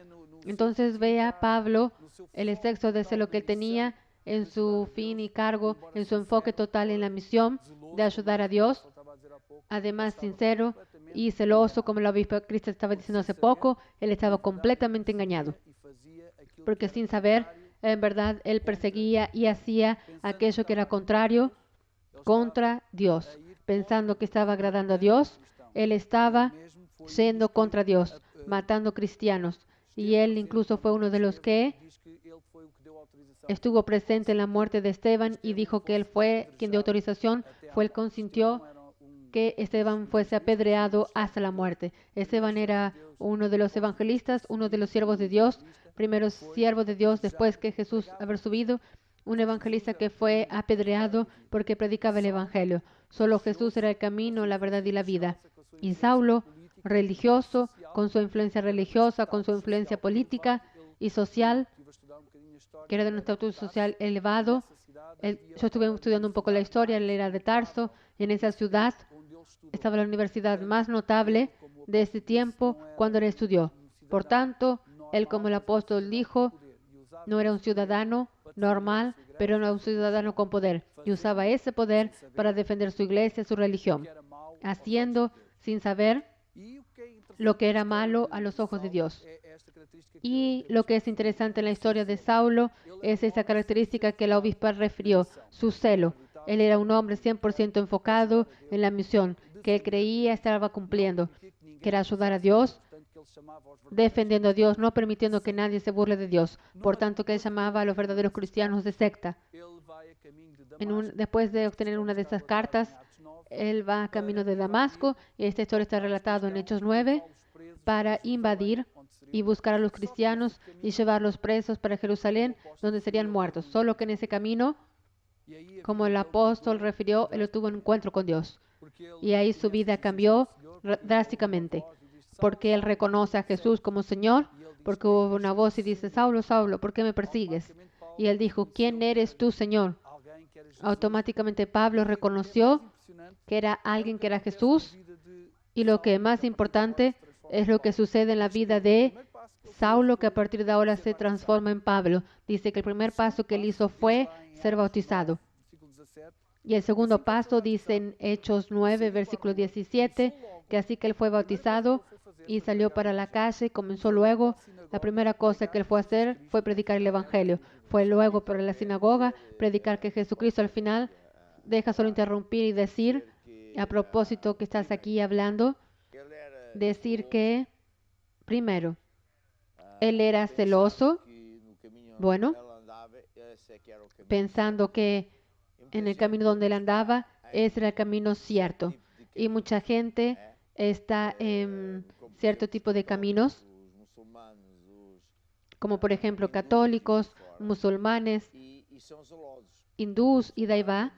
Entonces vea Pablo el exceso de celo que él tenía en su fin y cargo, en su enfoque total en la misión de ayudar a Dios. Además, sincero y celoso, como el obispo Cristo estaba diciendo hace poco, él estaba completamente engañado. Porque sin saber, en verdad, él perseguía y hacía aquello que era contrario contra Dios. Pensando que estaba agradando a Dios, él estaba siendo contra Dios, matando cristianos. Y él incluso fue uno de los que estuvo presente en la muerte de Esteban y dijo que él fue quien dio autorización, fue el que consintió que Esteban fuese apedreado hasta la muerte. Esteban era uno de los evangelistas, uno de los siervos de Dios, primero siervo de Dios después que Jesús haber subido, un evangelista que fue apedreado porque predicaba el evangelio. Solo Jesús era el camino, la verdad y la vida. Y Saulo, religioso, con su influencia religiosa, con su influencia política y social, que era de un estatus social elevado. Yo estuve estudiando un poco la historia, él era de Tarso, y en esa ciudad estaba la universidad más notable de ese tiempo cuando él estudió. Por tanto, él, como el apóstol dijo, no era un ciudadano normal, pero era un ciudadano con poder y usaba ese poder para defender su iglesia, su religión, haciendo sin saber lo que era malo a los ojos de Dios. Y lo que es interesante en la historia de Saulo es esa característica que la obispa refirió, su celo. Él era un hombre 100% enfocado en la misión que él creía estaba cumpliendo, que era ayudar a Dios, defendiendo a Dios, no permitiendo que nadie se burle de Dios. Por tanto, que él llamaba a los verdaderos cristianos de secta. Después de obtener una de esas cartas, él va a camino de Damasco, y esta historia está relatada en Hechos 9, para invadir y buscar a los cristianos y llevarlos presos para Jerusalén, donde serían muertos. Solo que en ese camino, como el apóstol refirió, él tuvo un encuentro con Dios. Y ahí su vida cambió drásticamente, porque él reconoce a Jesús como Señor, porque hubo una voz y dice, Saulo, Saulo, ¿por qué me persigues? Y él dijo, ¿quién eres tú, Señor? Automáticamente Pablo reconoció que era alguien que era Jesús, y lo que es más importante es lo que sucede en la vida de Saulo, que a partir de ahora se transforma en Pablo. Dice que el primer paso que él hizo fue ser bautizado. Y el segundo paso dice en Hechos 9, versículo 17, que así que él fue bautizado y salió para la calle y comenzó luego. La primera cosa que él fue a hacer fue predicar el Evangelio. Fue luego para la sinagoga, predicar que Jesucristo al final, deja solo interrumpir y decir, a propósito que estás aquí hablando, decir que, primero, él era celoso, bueno, pensando que en el camino donde él andaba, ese era el camino cierto. Y mucha gente está en cierto tipo de caminos, como por ejemplo católicos, musulmanes, hindús y de ahí va,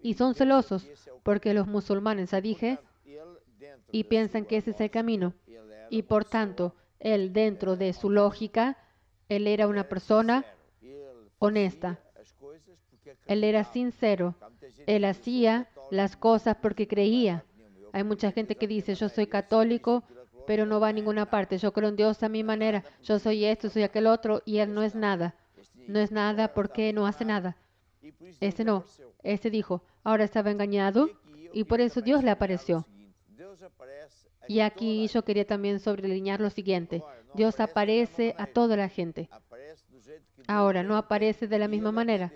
y son celosos porque los musulmanes, ya dije, y piensan que ese es el camino. Y por tanto, él dentro de su lógica, él era una persona honesta. Él era sincero. Él hacía las cosas porque creía. Hay mucha gente que dice, yo soy católico, pero no va a ninguna parte. Yo creo en Dios a mi manera. Yo soy esto, soy aquel otro, y él no es nada. No es nada porque no hace nada. Ese no. Ese dijo, ahora estaba engañado y por eso Dios le apareció. Y aquí yo quería también sobrelinear lo siguiente. Dios aparece a toda la gente. Ahora, no aparece de la misma manera.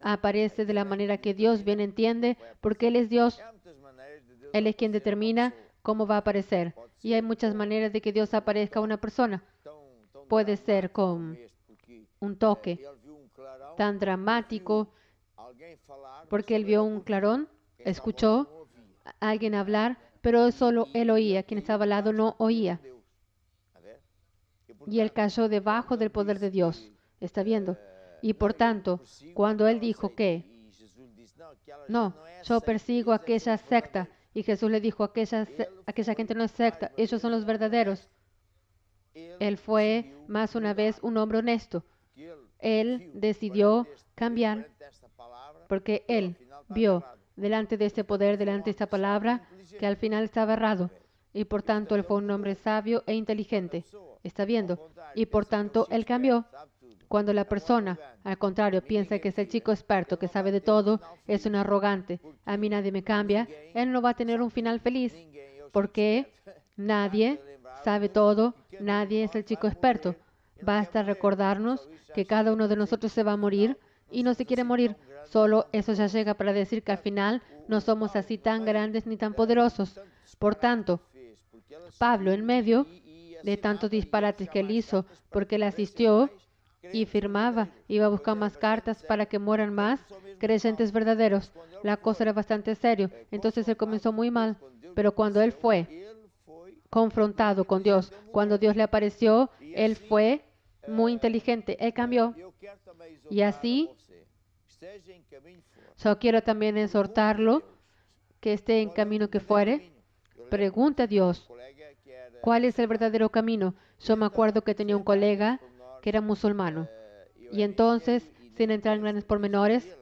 Aparece de la manera que Dios bien entiende, porque Él es Dios. Él es quien determina cómo va a aparecer. Y hay muchas maneras de que Dios aparezca a una persona. Puede ser con un toque tan dramático, porque Él vio un clarón, escuchó a alguien hablar, pero solo Él oía. Quien estaba al lado no oía. Y Él cayó debajo del poder de Dios. ¿Está viendo? Y por tanto, cuando Él dijo que, no, yo persigo a aquella secta, y Jesús le dijo, aquella gente no es secta, ellos son los verdaderos. Él fue más una vez un hombre honesto. Él decidió cambiar, porque Él vio delante de este poder, delante de esta palabra, que al final estaba errado. Y por tanto, Él fue un hombre sabio e inteligente. ¿Está viendo? Y por tanto, Él cambió. Cuando la persona, al contrario, piensa que es el chico experto, que sabe de todo, es un arrogante, a mí nadie me cambia, él no va a tener un final feliz, porque nadie sabe todo, nadie es el chico experto. Basta recordarnos que cada uno de nosotros se va a morir y no se quiere morir. Solo eso ya llega para decir que al final no somos así tan grandes ni tan poderosos. Por tanto, Pablo, en medio de tantos disparates que él hizo, porque él asistió y firmaba, iba a buscar más cartas para que mueran más creyentes verdaderos. La cosa era bastante seria. Entonces él comenzó muy mal. Pero cuando él fue confrontado con Dios, cuando Dios le apareció, él fue muy inteligente. Él cambió. Y así, yo quiero también exhortarlo, que esté en camino que fuere. Pregunta a Dios, ¿cuál es el verdadero camino? Yo me acuerdo que tenía un colega que era musulmano. Y entonces, sin entrar en grandes pormenores,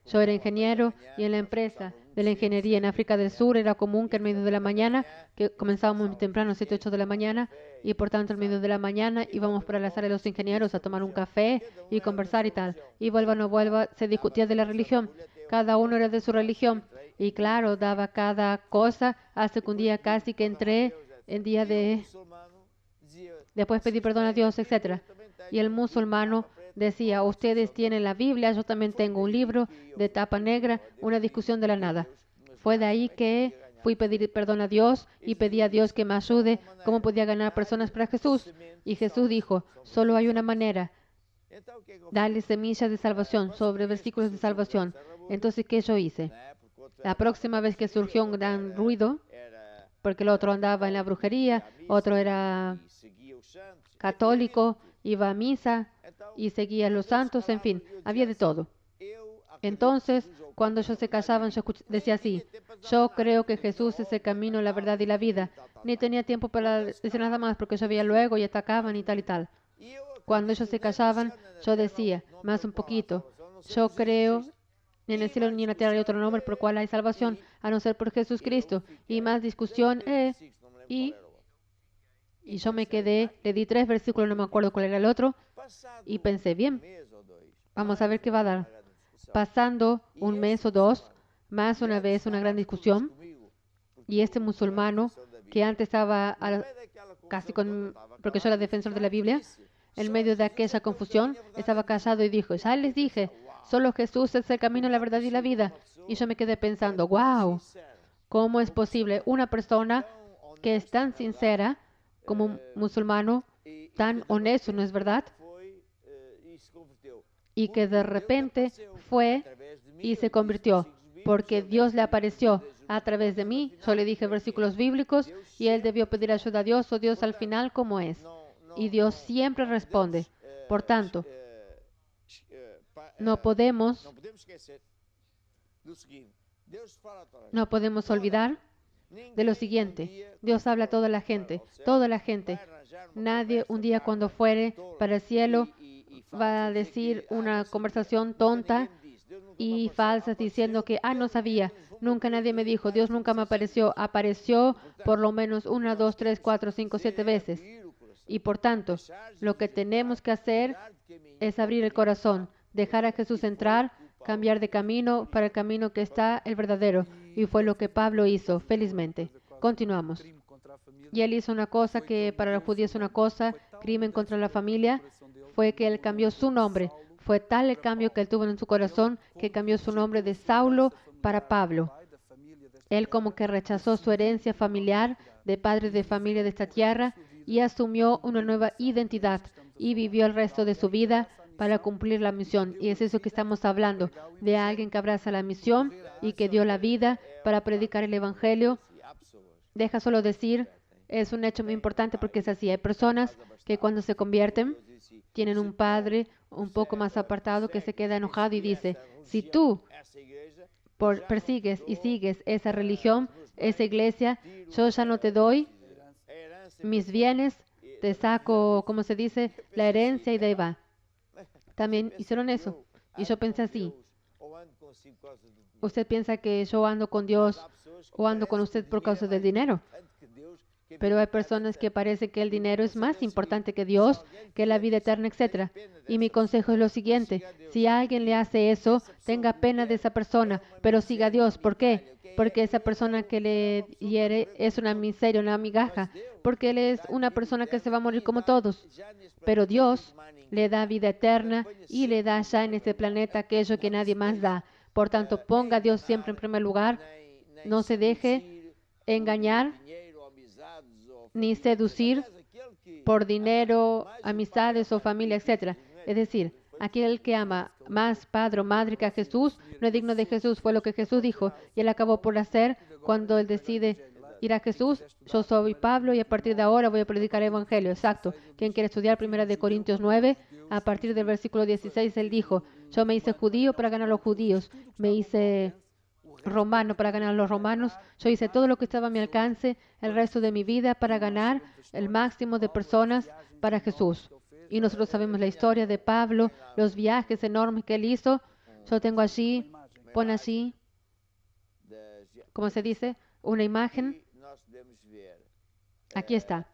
Yo era ingeniero y en la empresa de la ingeniería en África del Sur era común que en medio de la mañana, que comenzábamos muy temprano, 7, 8 de la mañana, y por tanto en medio de la mañana íbamos para la sala de los ingenieros a tomar un café y conversar y tal. Y vuelva o no vuelva, se discutía de la religión. Cada uno era de su religión. Y claro, daba cada cosa hasta que un día casi que entré en día de... Después pedí perdón a Dios, etcétera. Y el musulmano decía, ustedes tienen la Biblia, yo también tengo un libro de tapa negra, una discusión de la nada. Fue de ahí que fui a pedir perdón a Dios y pedí a Dios que me ayude, cómo podía ganar personas para Jesús. Y Jesús dijo, solo hay una manera, darle semillas de salvación, sobre versículos de salvación. Entonces, ¿qué yo hice? La próxima vez que surgió un gran ruido, porque el otro andaba en la brujería, otro era católico, iba a misa y seguía a los santos, en fin, había de todo. Entonces, cuando ellos se casaban, yo decía así, yo creo que Jesús es el camino, la verdad y la vida. Ni tenía tiempo para decir nada más porque yo veía luego y atacaban y tal y tal. Cuando ellos se casaban, yo decía, más un poquito, yo creo ni en el cielo ni en la tierra hay otro nombre por el cual hay salvación, a no ser por Jesús Cristo. Y más discusión, y yo me quedé, le di 3 versículos, no me acuerdo cuál era el otro, y pensé, bien, vamos a ver qué va a dar. Pasando un mes o 2, más una vez una gran discusión, y este musulmano, que antes estaba casi con, porque yo era defensor de la Biblia, en medio de aquella confusión, estaba casado y dijo, ya les dije, solo Jesús es el camino, la verdad y la vida. Y yo me quedé pensando, wow, ¿cómo es posible una persona que es tan sincera como un musulmano, tan honesto, ¿no es verdad? Y que de repente fue y se convirtió, porque Dios le apareció a través de mí. Yo le dije versículos bíblicos y él debió pedir ayuda a Dios o Dios al final como es. Y Dios siempre responde. Por tanto, no podemos olvidar de lo siguiente. Dios habla a toda la gente, toda la gente. Nadie un día cuando fuere para el cielo va a decir una conversación tonta y falsa diciendo que, no sabía, nunca nadie me dijo, Dios nunca me apareció. Apareció por lo menos 1, 2, 3, 4, 5, 7 veces. Y por tanto, lo que tenemos que hacer es abrir el corazón, dejar a Jesús entrar, cambiar de camino para el camino que está el verdadero. Y fue lo que Pablo hizo, felizmente. Continuamos. Y él hizo una cosa que para los judíos es una cosa, crimen contra la familia, fue que él cambió su nombre. Fue tal el cambio que él tuvo en su corazón que cambió su nombre de Saulo para Pablo. Él como que rechazó su herencia familiar de padre de familia de esta tierra y asumió una nueva identidad y vivió el resto de su vida para cumplir la misión. Y es eso que estamos hablando, de alguien que abraza la misión y que dio la vida para predicar el Evangelio. Deja solo decir, es un hecho muy importante porque es así. Hay personas que cuando se convierten tienen un padre un poco más apartado que se queda enojado y dice, si tú persigues y sigues esa religión, esa iglesia, yo ya no te doy mis bienes, te saco, como se dice, la herencia y de ahí va. También hicieron eso. Y yo pensé así. ¿Usted piensa que yo ando con Dios o ando con usted por causa del dinero? Pero hay personas que parece que el dinero es más importante que Dios, que la vida eterna, etc. Y mi consejo es lo siguiente. Si alguien le hace eso, tenga pena de esa persona, pero siga a Dios. ¿Por qué? Porque esa persona que le hiere es una miseria, una migaja. Porque él es una persona que se va a morir como todos. Pero Dios le da vida eterna y le da ya en este planeta aquello que nadie más da. Por tanto, ponga a Dios siempre en primer lugar. No se deje engañar ni seducir por dinero, amistades o familia, etc. Es decir, aquel que ama más padre o madre que a Jesús no es digno de Jesús. Fue lo que Jesús dijo y él acabó por hacer cuando él decide ir a Jesús. Yo soy Pablo y a partir de ahora voy a predicar el Evangelio. Exacto. Quien quiere estudiar 1 Corintios 9, a partir del versículo 16, él dijo, yo me hice judío para ganar a los judíos, me hice romano para ganar a los romanos. Yo hice todo lo que estaba a mi alcance el resto de mi vida para ganar el máximo de personas para Jesús. Y nosotros sabemos la historia de Pablo, los viajes enormes que él hizo Yo tengo allí, pone allí, ¿cómo se dice? Una imagen. Aquí está.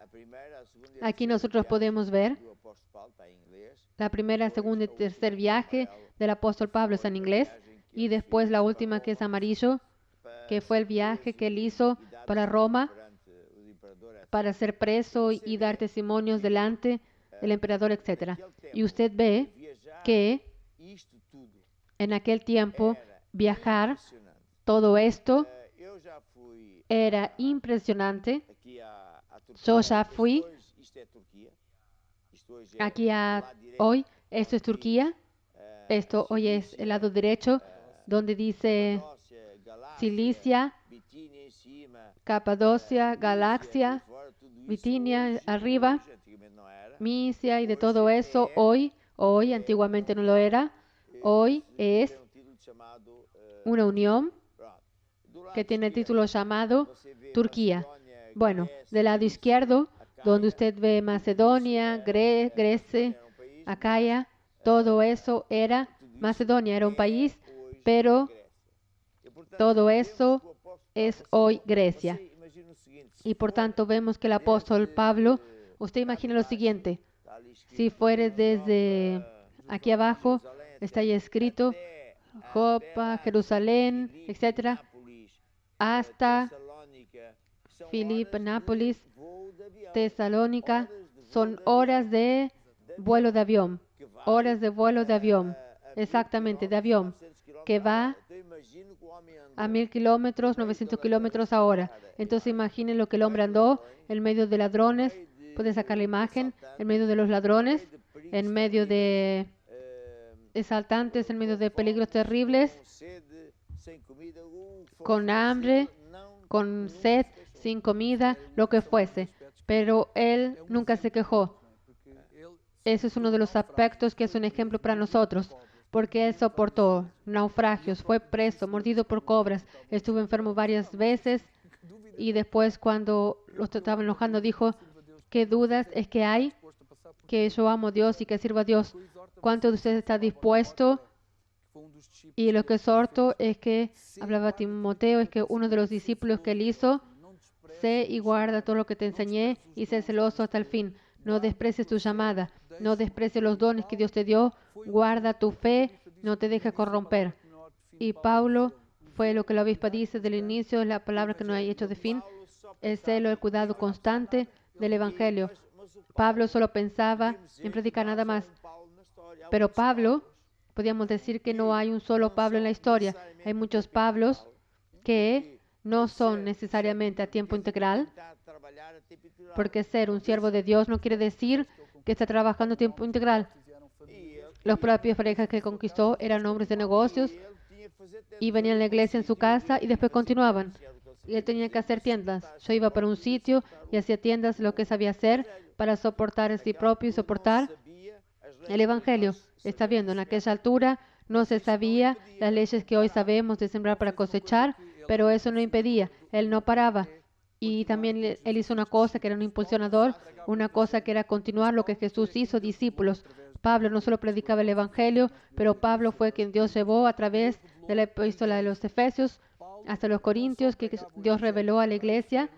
Aquí nosotros podemos ver la primera, segunda y tercer viaje del apóstol Pablo, es en inglés, y después la última, que es amarillo, que fue el viaje que él hizo para Roma para ser preso y dar testimonios delante del emperador, etc. Y usted ve que en aquel tiempo viajar, todo esto era impresionante. Yo ya fui aquí hoy. Esto es Turquía. Esto hoy es el lado derecho, donde dice Cilicia, Capadocia, Galaxia, Bitinia, arriba, Misia y de todo eso. Hoy, antiguamente no lo era. Hoy es una unión que tiene el título llamado Turquía. Bueno, del lado izquierdo, donde usted ve Macedonia, Grecia, Acaya, todo eso era Macedonia, era un país, pero todo eso es hoy Grecia. Y por tanto vemos que el apóstol Pablo, usted imagina lo siguiente: si fuere desde aquí abajo, está ahí escrito Jopa, Jerusalén, etcétera, hasta Filipe, Nápoles, Tesalónica, son horas de vuelo de avión, exactamente, de avión, que va a 1000 kilómetros, 900 kilómetros a hora. Entonces imaginen lo que el hombre andó en medio de ladrones. Pueden sacar la imagen, en medio de los ladrones, en medio de asaltantes, en medio de peligros terribles, con hambre, con sed, sin comida, lo que fuese. Pero él nunca se quejó. Ese es uno de los aspectos que es un ejemplo para nosotros, porque él soportó naufragios, fue preso, mordido por cobras, estuvo enfermo varias veces, y después, cuando lo estaban enojando, dijo: ¿qué dudas es que hay que yo amo a Dios y que sirvo a Dios? ¿Cuánto de ustedes está dispuesto? Y lo que exhorto es que, hablaba Timoteo, es que uno de los discípulos que él hizo: sé y guarda todo lo que te enseñé y sé celoso hasta el fin. No desprecies tu llamada, no desprecies los dones que Dios te dio, guarda tu fe, no te dejes corromper. Y Pablo fue lo que la obispa dice del inicio, la palabra que no hay hecho de fin, el celo, el cuidado constante del Evangelio. Pablo solo pensaba en predicar, nada más. Pero Pablo, podríamos decir que no hay un solo Pablo en la historia. Hay muchos Pablos que no son necesariamente a tiempo integral, porque ser un siervo de Dios no quiere decir que está trabajando a tiempo integral. Los propios parejas que conquistó eran hombres de negocios y venían a la iglesia en su casa y después continuaban. Y él tenía que hacer tiendas. Yo iba para un sitio y hacía tiendas, lo que sabía hacer para soportar a sí propio y soportar el Evangelio. Está viendo, en aquella altura no se sabía las leyes que hoy sabemos de sembrar para cosechar, pero eso no impedía. Él no paraba. Y también él hizo una cosa que era un impulsionador, una cosa que era continuar lo que Jesús hizo, discípulos. Pablo no solo predicaba el Evangelio, pero Pablo fue quien Dios llevó a través de la epístola de los Efesios hasta los Corintios, que Dios reveló a la iglesia.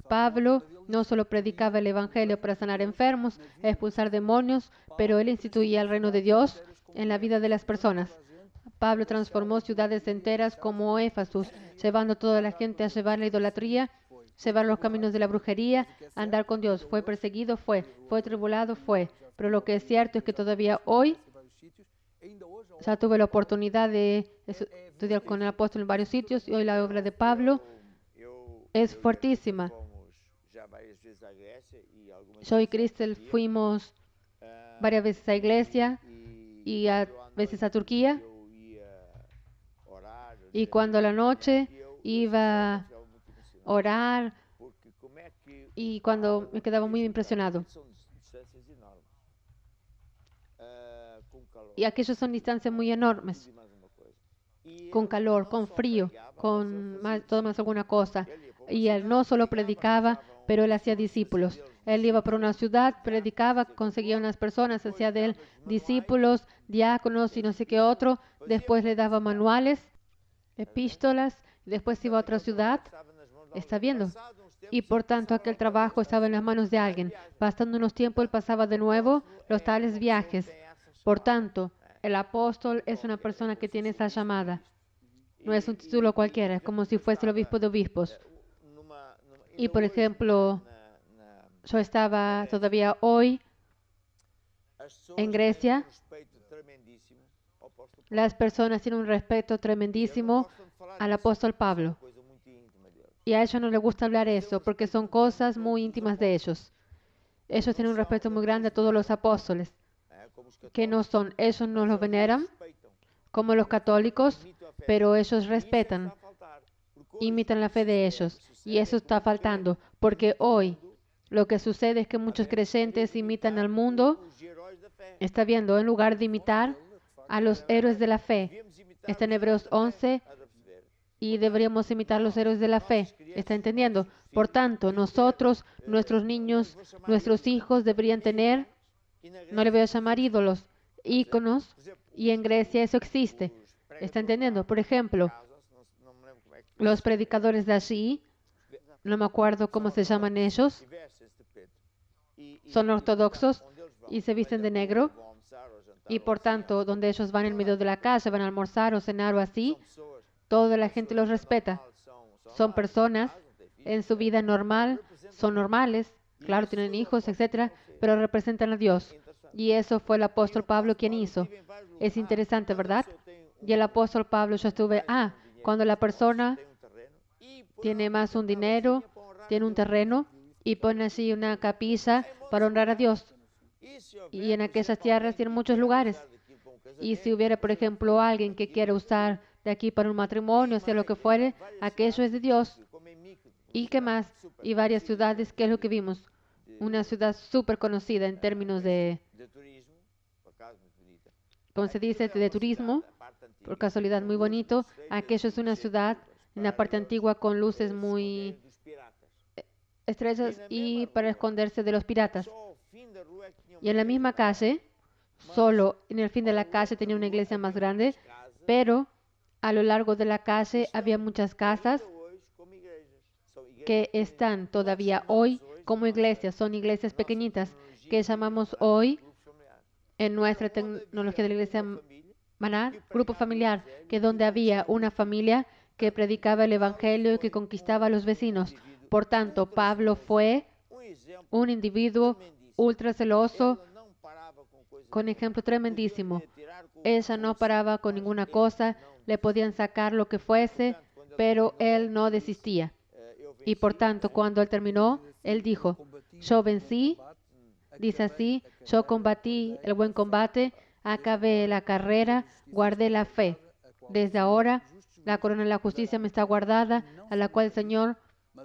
Pablo no solo predicaba el Evangelio para sanar enfermos, expulsar demonios, pero él instituía el reino de Dios en la vida de las personas. Pablo transformó ciudades enteras como Éfeso, llevando a toda la gente a llevar la idolatría, llevar los caminos de la brujería, andar con Dios. Fue perseguido, fue tribulado, fue. Pero lo que es cierto es que todavía hoy, ya tuve la oportunidad de estudiar con el apóstol en varios sitios, y hoy la obra de Pablo es fuertísima. Yo y Cristel fuimos varias veces a iglesia y a veces a Turquía, y cuando a la noche iba a orar, y cuando me quedaba muy impresionado. Y aquellos son distancias muy enormes, con calor, con frío, con todo más alguna cosa. Y él no solo predicaba, pero él hacía discípulos. Él iba por una ciudad, predicaba, conseguía unas personas, hacía de él discípulos, diáconos y no sé qué otro. Después le daba manuales, epístolas, después iba a otra ciudad. Está viendo. Y por tanto aquel trabajo estaba en las manos de alguien. Pasando unos tiempos, él pasaba de nuevo los tales viajes. Por tanto, el apóstol es una persona que tiene esa llamada. No es un título cualquiera, es como si fuese el obispo de obispos. Y por ejemplo, yo estaba todavía hoy en Grecia. Las personas tienen un respeto tremendísimo al apóstol Pablo. Y a ellos no les gusta hablar eso porque son cosas muy íntimas de ellos. Ellos tienen un respeto muy grande a todos los apóstoles. Que no son, ellos no los veneran como los católicos, pero ellos respetan, imitan la fe de ellos. Y eso está faltando, porque hoy lo que sucede es que muchos creyentes imitan al mundo. Está viendo, en lugar de imitar a los héroes de la fe. Está en Hebreos 11 y deberíamos imitar a los héroes de la fe. ¿Está entendiendo? Por tanto, nosotros, nuestros niños, nuestros hijos deberían tener, no le voy a llamar ídolos, íconos, y en Grecia eso existe. ¿Está entendiendo? Por ejemplo, los predicadores de allí, no me acuerdo cómo se llaman ellos, son ortodoxos y se visten de negro. Y por tanto, donde ellos van en medio de la calle, van a almorzar o cenar o así, toda la gente los respeta. Son personas en su vida normal, son normales, claro, tienen hijos, etcétera, pero representan a Dios. Y eso fue el apóstol Pablo quien hizo. Es interesante, ¿verdad? Y el apóstol Pablo, yo estuve, cuando la persona tiene más un dinero, tiene un terreno y pone así una capilla para honrar a Dios. Y en aquellas tierras tienen muchos lugares. Y si hubiera, por ejemplo, alguien que quiere usar de aquí para un matrimonio, sea lo que fuere, aquello es de Dios. ¿Y qué más? Y varias ciudades, ¿qué es lo que vimos? Una ciudad súper conocida en términos de, ¿cómo se dice? De turismo. Por casualidad, muy bonito. Aquello es una ciudad en la parte antigua con luces muy estrechas y para esconderse de los piratas. Y en la misma calle, solo en el fin de la calle tenía una iglesia más grande, pero a lo largo de la calle había muchas casas que están todavía hoy como iglesias. Son iglesias pequeñitas que llamamos hoy en nuestra tecnología de la iglesia Maná, grupo familiar, que donde había una familia que predicaba el evangelio y que conquistaba a los vecinos. Por tanto, Pablo fue un individuo ultra celoso, con ejemplo tremendísimo. Ella no paraba con ninguna cosa, le podían sacar lo que fuese, pero él no desistía. Y por tanto, cuando él terminó, él dijo, yo vencí, dice así, yo combatí el buen combate, acabé la carrera, guardé la fe. Desde ahora, la corona de la justicia me está guardada, a la cual el Señor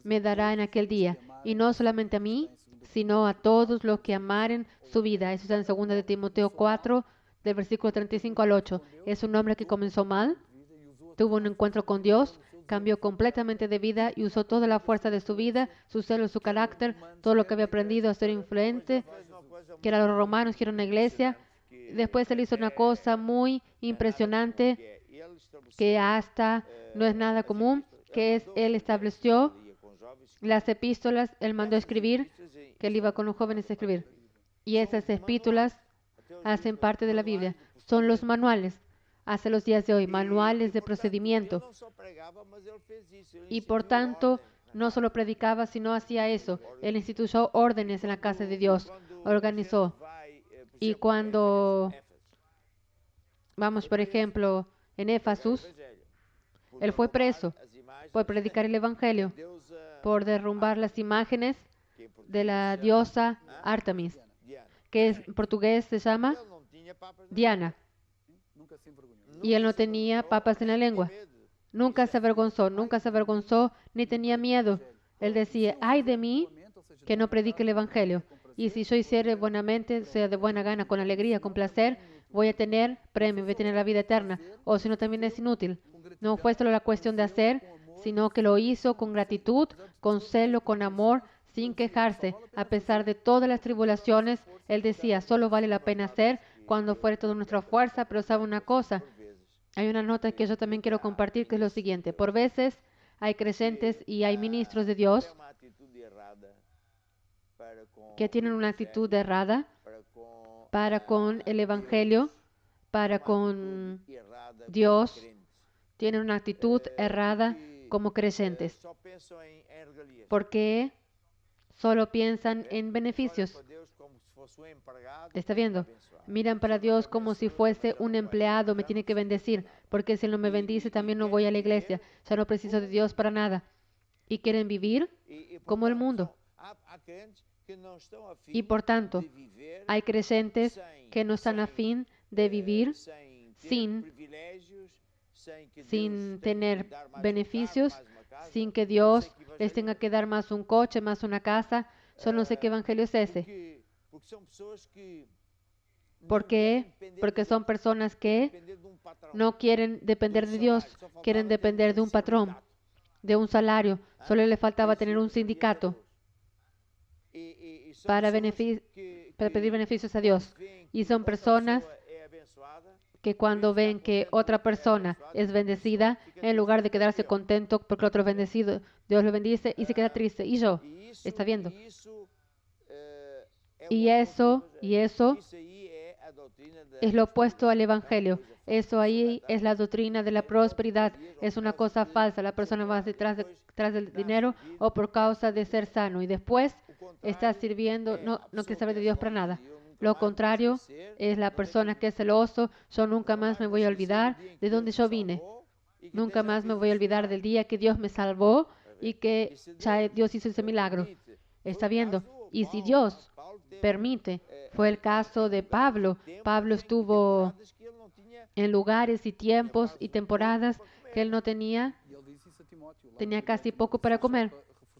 me dará en aquel día. Y no solamente a mí, sino a todos los que amaren su vida. Eso está en 2 de Timoteo 4, del versículo 35 al 8. Es un hombre que comenzó mal, tuvo un encuentro con Dios, cambió completamente de vida y usó toda la fuerza de su vida, su celo, su carácter, todo lo que había aprendido a ser influente, que eran los romanos, que era una iglesia. Después él hizo una cosa muy impresionante que hasta no es nada común, que es él estableció las epístolas, él mandó a escribir, que él iba con los jóvenes a escribir. Y esas epístolas hacen parte de la Biblia. Son los manuales, hace los días de hoy, manuales de procedimiento. Y por tanto, no solo predicaba, sino hacía eso. Él instituyó órdenes en la casa de Dios, organizó. Y cuando vamos, por ejemplo, en Éfesos, él fue preso por predicar el Evangelio, por derrumbar las imágenes de la diosa Artemis, que en portugués se llama Diana. Y él no tenía papas en la lengua. Nunca se avergonzó, ni tenía miedo. Él decía, ay de mí que no predique el Evangelio. Y si yo hiciere buenamente, sea de buena gana, con alegría, con placer, voy a tener premio, voy a tener la vida eterna. O si no, también es inútil. No fue solo la cuestión de hacer, sino que lo hizo con gratitud, con celo, con amor, sin quejarse, a pesar de todas las tribulaciones. Él decía, solo vale la pena hacer cuando fuere toda nuestra fuerza, pero sabe una cosa, hay una nota que yo también quiero compartir, que es lo siguiente. Por veces hay creyentes y hay ministros de Dios que tienen una actitud errada para con el Evangelio, para con Dios, tienen una actitud errada como creyentes, porque solo piensan en beneficios. ¿Está viendo? Miran para Dios como si fuese un empleado, me tiene que bendecir, porque si Él no me bendice, también no voy a la iglesia, ya no preciso de Dios para nada. Y quieren vivir como el mundo. Y por tanto, hay creyentes que no están a fin de vivir sin tener beneficios, sin que Dios les tenga que dar más un coche, más una casa. Yo no sé qué evangelio es ese. ¿Por qué? Porque son personas que no quieren depender de Dios, quieren depender de un patrón, de un salario. Solo le faltaba tener un sindicato para pedir beneficios a Dios. Y son personas que cuando ven que otra persona es bendecida, en lugar de quedarse contento porque el otro es bendecido, Dios lo bendice y se queda triste. ¿Y yo? ¿Está viendo? Y eso es lo opuesto al Evangelio. Eso ahí es la doctrina de la prosperidad. Es una cosa falsa. La persona va detrás del dinero o por causa de ser sano. Y después está sirviendo, no quiere saber de Dios para nada. Lo contrario es la persona que es celoso. Yo nunca más me voy a olvidar de dónde yo vine. Nunca más me voy a olvidar del día que Dios me salvó y que ya Dios hizo ese milagro. ¿Está viendo? Y si Dios permite, fue el caso de Pablo. Pablo estuvo en lugares y tiempos y temporadas que él no tenía casi poco para comer.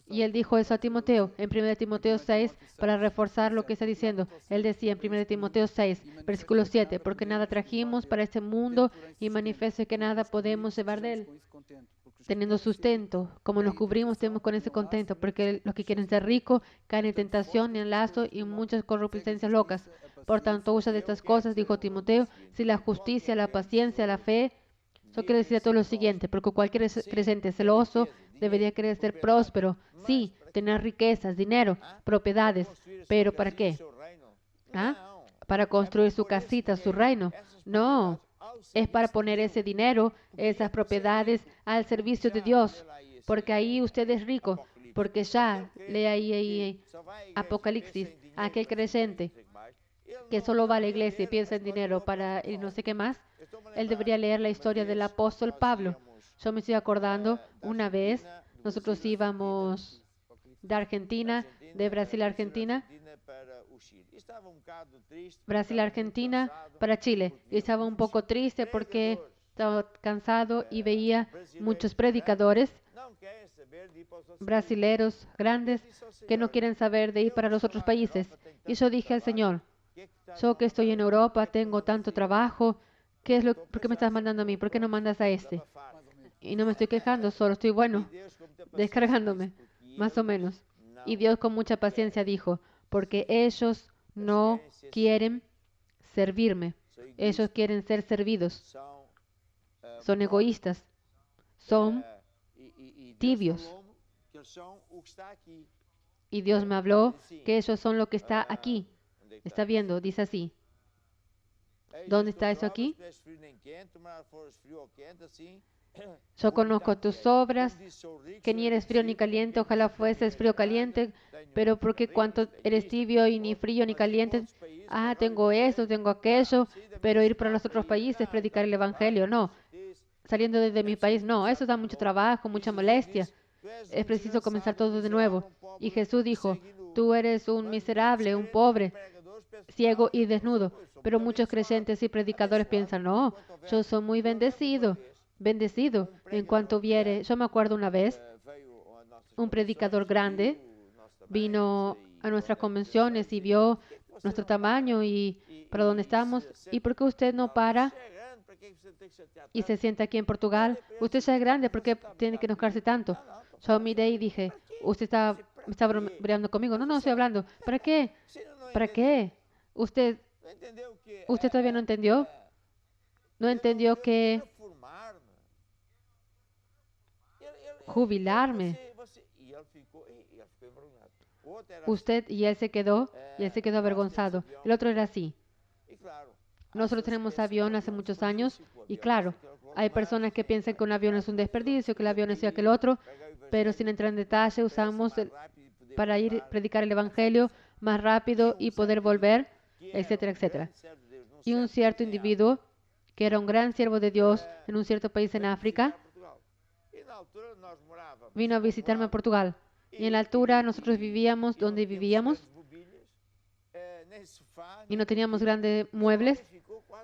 Y él dijo eso a Timoteo, en 1 Timoteo 6, para reforzar lo que está diciendo. Él decía en 1 Timoteo 6, versículo 7, porque nada trajimos para este mundo y manifiesto que nada podemos llevar de él, teniendo sustento. Como nos cubrimos, tenemos con ese contento, porque los que quieren ser ricos caen en tentación, en lazo y muchas corruptencias locas. Por tanto, huya de estas cosas, dijo Timoteo, si la justicia, la paciencia, la fe. Yo quiero decir a todos lo siguiente, porque cualquier creyente celoso debería querer ser próspero, sí, tener riquezas, dinero, propiedades, pero ¿para qué? ¿Ah? ¿Para construir su casita, su reino? No, es para poner ese dinero, esas propiedades al servicio de Dios, porque ahí usted es rico, porque ya, lee ahí Apocalipsis, aquel creyente que solo va a la iglesia y piensa en dinero para y no sé qué más, él debería leer la historia del apóstol Pablo. Yo me estoy acordando, una vez nosotros íbamos de Brasil a Argentina, para Chile. Y estaba un poco triste porque estaba cansado y veía muchos predicadores brasileros grandes que no quieren saber de ir para los otros países. Y yo dije al Señor, yo que estoy en Europa, tengo tanto trabajo, ¿por qué me estás mandando a mí? ¿Por qué no mandas a este? Y no me estoy quejando, solo estoy, descargándome, más o menos. Y Dios con mucha paciencia dijo, porque ellos no quieren servirme, ellos quieren ser servidos. Son egoístas, son tibios. Y Dios me habló que ellos son lo que está aquí. Está viendo, dice así. ¿Dónde está eso aquí? Yo conozco tus obras, que ni eres frío ni caliente, ojalá fueses frío o caliente, pero porque cuanto eres tibio y ni frío ni caliente, tengo esto, tengo aquello, pero ir para los otros países, predicar el Evangelio, no. Saliendo desde mi país, no, eso da mucho trabajo, mucha molestia. Es preciso comenzar todo de nuevo. Y Jesús dijo, tú eres un miserable, un pobre, ciego y desnudo. Pero muchos creyentes y predicadores piensan, no, yo soy muy bendecido. En cuanto viere, yo me acuerdo una vez, un predicador grande vino a nuestras convenciones y vio nuestro tamaño y para dónde estamos. ¿Y por qué usted no para y se sienta aquí en Portugal? Usted ya es grande, ¿por qué tiene que enojarse tanto? Yo miré y dije, usted está me está bromeando conmigo. No, no estoy hablando. ¿Para qué? ¿Para qué? Usted todavía no entendió. No entendió que jubilarme. Usted y él se quedó avergonzado. El otro era así. Nosotros tenemos avión hace muchos años y claro, hay personas que piensan que un avión es un desperdicio, que el avión es aquel otro, pero sin entrar en detalle usamos para ir a predicar el evangelio más rápido y poder volver, etcétera, etcétera. Y un cierto individuo que era un gran siervo de Dios en un cierto país en África vino a visitarme a Portugal. Y en la altura nosotros vivíamos donde vivíamos y no teníamos grandes muebles,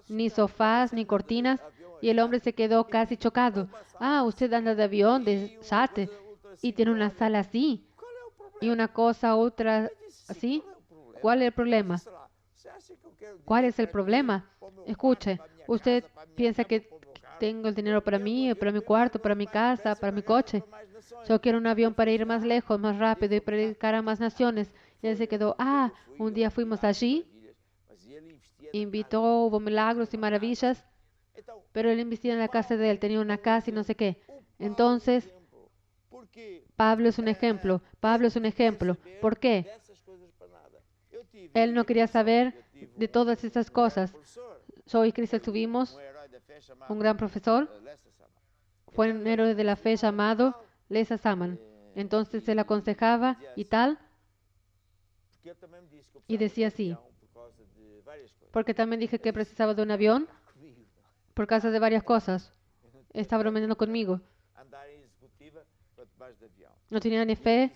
ni sofás, ni cortinas. Y el hombre se quedó casi chocado. Ah, usted anda de avión, de yate, y tiene una sala así, y una cosa, otra así. ¿Cuál es el problema? ¿Cuál es el problema? Escuche, usted piensa que tengo el dinero para mí, para mi cuarto, para mi casa, para mi coche. Yo quiero un avión para ir más lejos, más rápido y predicar a más naciones. Y él se quedó, un día fuimos allí, invitó, hubo milagros y maravillas, pero él investía en la casa de él, tenía una casa y no sé qué. Entonces, Pablo es un ejemplo. Pablo es un ejemplo. ¿Por qué? Él no quería saber de todas esas cosas. Yo y Cristo tuvimos un gran profesor, fue un héroe de la fe llamado Lesa Saman. Entonces él aconsejaba y tal, y decía así, porque también dije que precisaba de un avión por causa de varias cosas. Estaba bromeando conmigo. No tenía ni fe,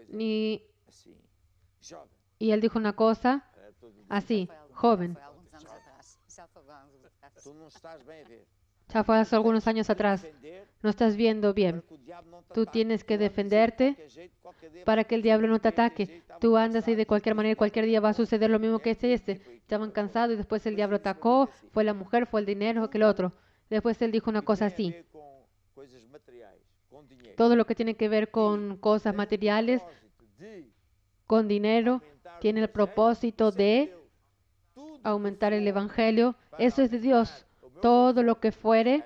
ni... Y él dijo una cosa así, joven. Ya fue hace algunos años atrás. No estás viendo bien. Tú tienes que defenderte para que el diablo no te ataque. Tú andas y de cualquier manera, cualquier día va a suceder lo mismo que este. Estaban cansados y después el diablo atacó. Fue la mujer, fue el dinero, que el otro. Después él dijo una cosa así. Todo lo que tiene que ver con cosas materiales, con dinero, tiene el propósito de aumentar el evangelio. Eso es de Dios. Todo lo que fuere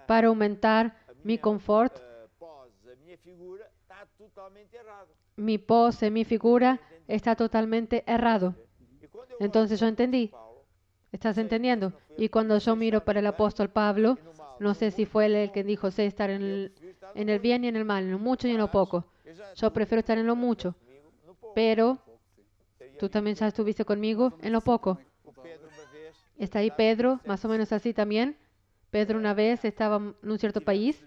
para aumentar mi confort, mi pose, mi figura, está totalmente errado. Entonces yo entendí. ¿Estás entendiendo? Y cuando yo miro para el apóstol Pablo, no sé si fue él el que dijo, sé estar en el bien y en el mal, en lo mucho y en lo poco. Yo prefiero estar en lo mucho, pero tú también ya estuviste conmigo en lo poco. Está ahí Pedro, más o menos así también. Pedro una vez estaba en un cierto país,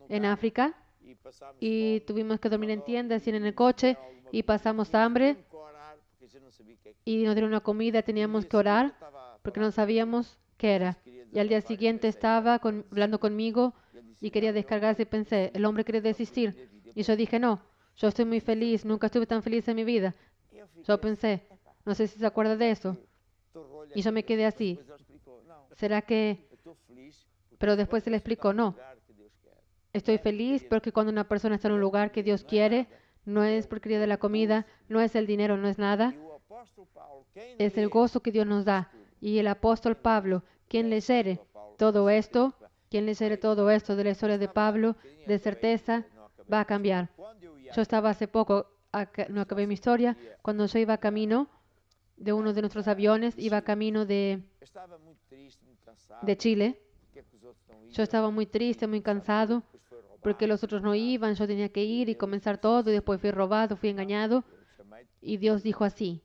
en África, y tuvimos que dormir en tiendas y en el coche, y pasamos hambre, y nos dieron una comida, teníamos que orar, porque no sabíamos qué era. Y al día siguiente estaba hablando conmigo, y quería descargarse, y pensé, el hombre quiere desistir. Y yo dije, no, yo estoy muy feliz, nunca estuve tan feliz en mi vida. Yo pensé, no sé si se acuerda de eso. Y yo me quedé así. ¿Será que...? Pero después se le explicó, no. Estoy feliz porque cuando una persona está en un lugar que Dios quiere, no es porquería de la comida, no es el dinero, no es nada. Es el gozo que Dios nos da. Y el apóstol Pablo, quien leyere todo esto de la historia de Pablo, de certeza, va a cambiar. Yo estaba hace poco, no acabé mi historia, cuando yo iba camino de uno de nuestros aviones, iba camino de Chile. Yo estaba muy triste, muy cansado, porque los otros no iban, yo tenía que ir y comenzar todo, y después fui robado, fui engañado. Y Dios dijo así,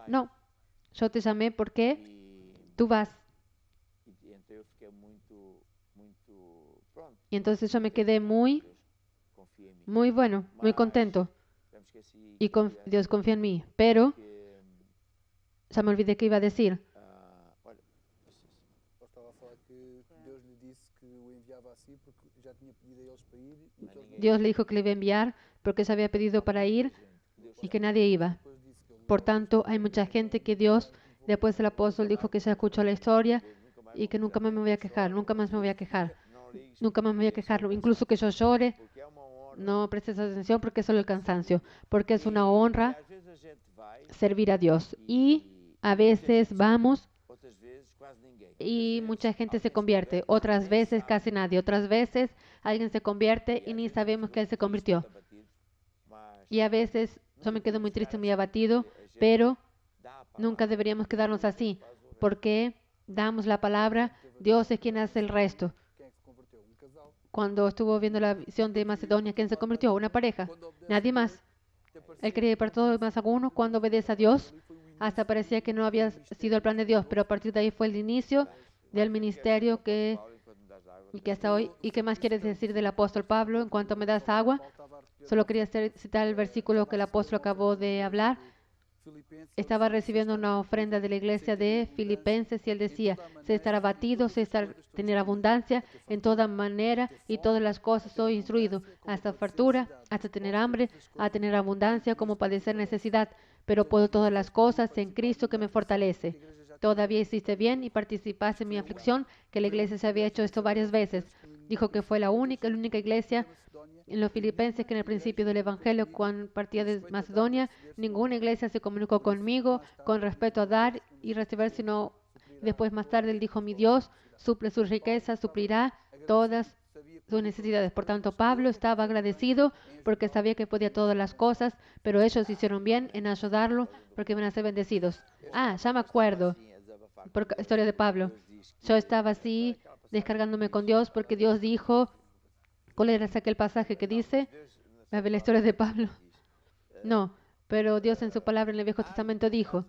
no, yo te llamé porque tú vas. Y entonces yo me quedé muy bueno, muy contento. Y Dios confía en mí. Pero, ya me olvidé qué iba a decir. Dios le dijo que le iba a enviar porque se había pedido para ir y que nadie iba. Por tanto, hay mucha gente que Dios, después el apóstol dijo que se escuchó la historia y que nunca más me voy a quejar, nunca más me voy a quejar, nunca más me voy a quejar, incluso que yo llore, No prestes atención porque es solo el cansancio, porque es una honra servir a Dios. Y a veces vamos y mucha gente se convierte, otras veces casi nadie, otras veces alguien se convierte y ni sabemos que él se convirtió. Y a veces yo me quedo muy triste, muy abatido, pero nunca deberíamos quedarnos así, porque damos la palabra, Dios es quien hace el resto. Cuando estuvo viendo la visión de Macedonia, ¿quién se convirtió? Una pareja, nadie más. Él quería ir para todo y más alguno. Cuando obedece a Dios, hasta parecía que no había sido el plan de Dios, pero a partir de ahí fue el inicio del ministerio y que hasta hoy. ¿Y qué más quieres decir del apóstol Pablo? En cuanto me das agua, solo quería citar el versículo que el apóstol acabó de hablar. Estaba recibiendo una ofrenda de la iglesia de Filipenses y él decía, sé estar abatido, sé tener abundancia en toda manera y todas las cosas soy instruido, hasta fartura, hasta tener hambre, a tener abundancia, como padecer necesidad, pero puedo todas las cosas en Cristo que me fortalece. Todavía hiciste bien y participaste en mi aflicción, que la iglesia se había hecho esto varias veces. Dijo que fue la única iglesia en los Filipenses que en el principio del Evangelio, cuando partía de Macedonia, ninguna iglesia se comunicó conmigo con respecto a dar y recibir, sino después más tarde él dijo, mi Dios suple sus riquezas, suplirá todas sus necesidades. Por tanto, Pablo estaba agradecido porque sabía que podía todas las cosas, pero ellos hicieron bien en ayudarlo porque iban a ser bendecidos. Ya me acuerdo, por la historia de Pablo. Yo estaba así, descargándome con Dios porque Dios dijo, ¿cuál era aquel pasaje que dice? A ver, la historia de Pablo. No, pero Dios en su palabra en el Viejo Testamento dijo,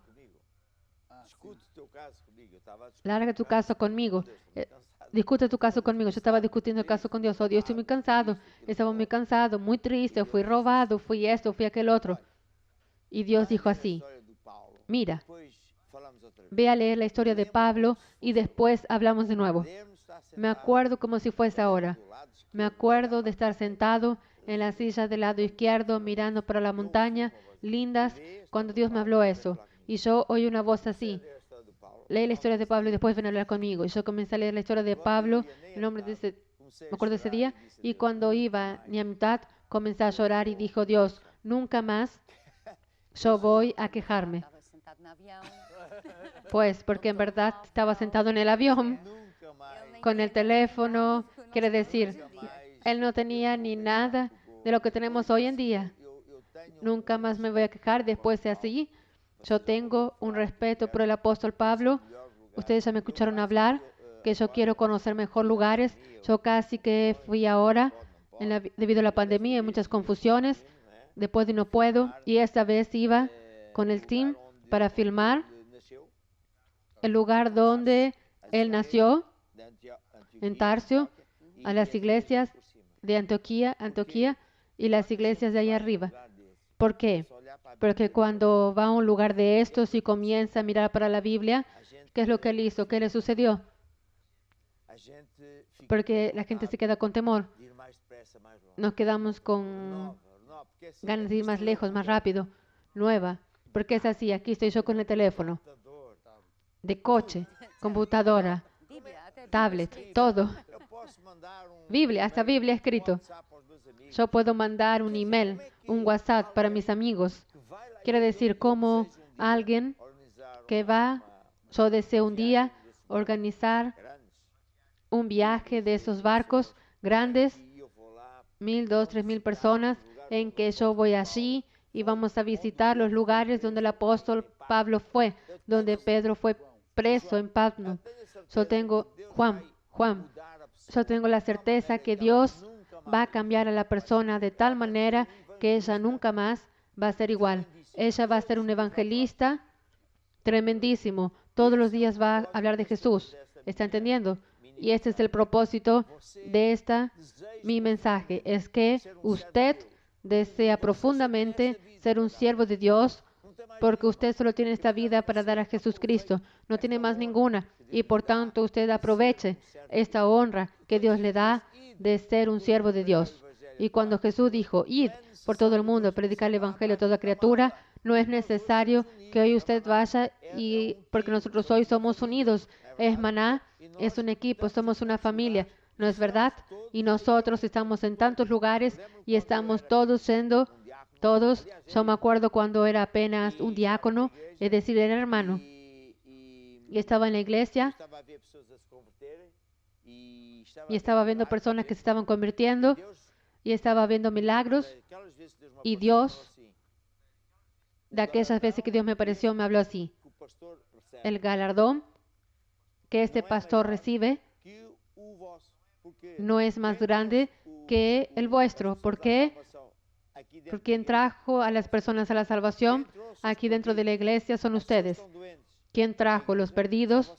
larga tu caso conmigo. Discute tu caso conmigo. Yo estaba discutiendo el caso con Dios. Oh, Dios, estoy muy cansado. Estaba muy cansado, muy triste. Fui robado, fui esto, fui aquel otro. Y Dios dijo así, mira, ve a leer la historia de Pablo y después hablamos de nuevo. Me acuerdo como si fuese ahora. Me acuerdo de estar sentado en la silla del lado izquierdo, mirando para la montaña, lindas, cuando Dios me habló eso. Y yo oí una voz así, lee la historia de Pablo y después ven a hablar conmigo. Y yo comencé a leer la historia de Pablo, el nombre de me acuerdo de ese día, y cuando iba ni a mitad, comencé a llorar y dijo, Dios, nunca más yo voy a quejarme. Pues, porque en verdad estaba sentado en el avión, con el teléfono, quiere decir, él no tenía ni nada de lo que tenemos hoy en día. Nunca más me voy a quejar después de así. Yo tengo un respeto por el apóstol Pablo. Ustedes ya me escucharon hablar, que yo quiero conocer mejor lugares. Yo casi que fui ahora, debido a la pandemia, hay muchas confusiones. Después de no puedo. Y esta vez iba con el team para filmar el lugar donde él nació, en Tarso, a las iglesias de Antioquía y las iglesias de ahí arriba. ¿Por qué? Porque cuando va a un lugar de estos y comienza a mirar para la Biblia, ¿qué es lo que él hizo? ¿Qué le sucedió? Porque la gente se queda con temor. Nos quedamos con ganas de ir más lejos, más rápido. Nueva. Porque es así. Aquí estoy yo con el teléfono. De coche, computadora, tablet, todo. Biblia, hasta Biblia escrito. Yo puedo mandar un email, un WhatsApp para mis amigos. Quiere decir, como alguien que va, yo deseo un día organizar un viaje de esos barcos grandes, 1,000, 2,000, 3,000 personas, en que yo voy allí y vamos a visitar los lugares donde el apóstol Pablo fue, donde Pedro fue preso en Patmos. Yo tengo, Juan, yo tengo la certeza que Dios va a cambiar a la persona de tal manera que ella nunca más va a ser igual. Ella va a ser un evangelista tremendísimo. Todos los días va a hablar de Jesús. ¿Está entendiendo? Y este es el propósito de mi mensaje. Es que usted desea profundamente ser un siervo de Dios porque usted solo tiene esta vida para dar a Jesucristo. No tiene más ninguna. Y por tanto usted aproveche esta honra que Dios le da de ser un siervo de Dios. Y cuando Jesús dijo, id por todo el mundo, predicar el evangelio a toda criatura, no es necesario que hoy usted vaya porque nosotros hoy somos unidos. Es maná, es un equipo, somos una familia. ¿No es verdad? Y nosotros estamos en tantos lugares y estamos todos siendo, todos, yo me acuerdo cuando era apenas un diácono, es decir, era hermano, y estaba en la iglesia y estaba viendo personas que se estaban convirtiendo y estaba viendo milagros y Dios, de aquellas veces que Dios me apareció, me habló así. El galardón que este pastor recibe no es más grande que el vuestro. ¿Por qué? Porque quien trajo a las personas a la salvación aquí dentro de la iglesia son ustedes. Quien trajo los perdidos,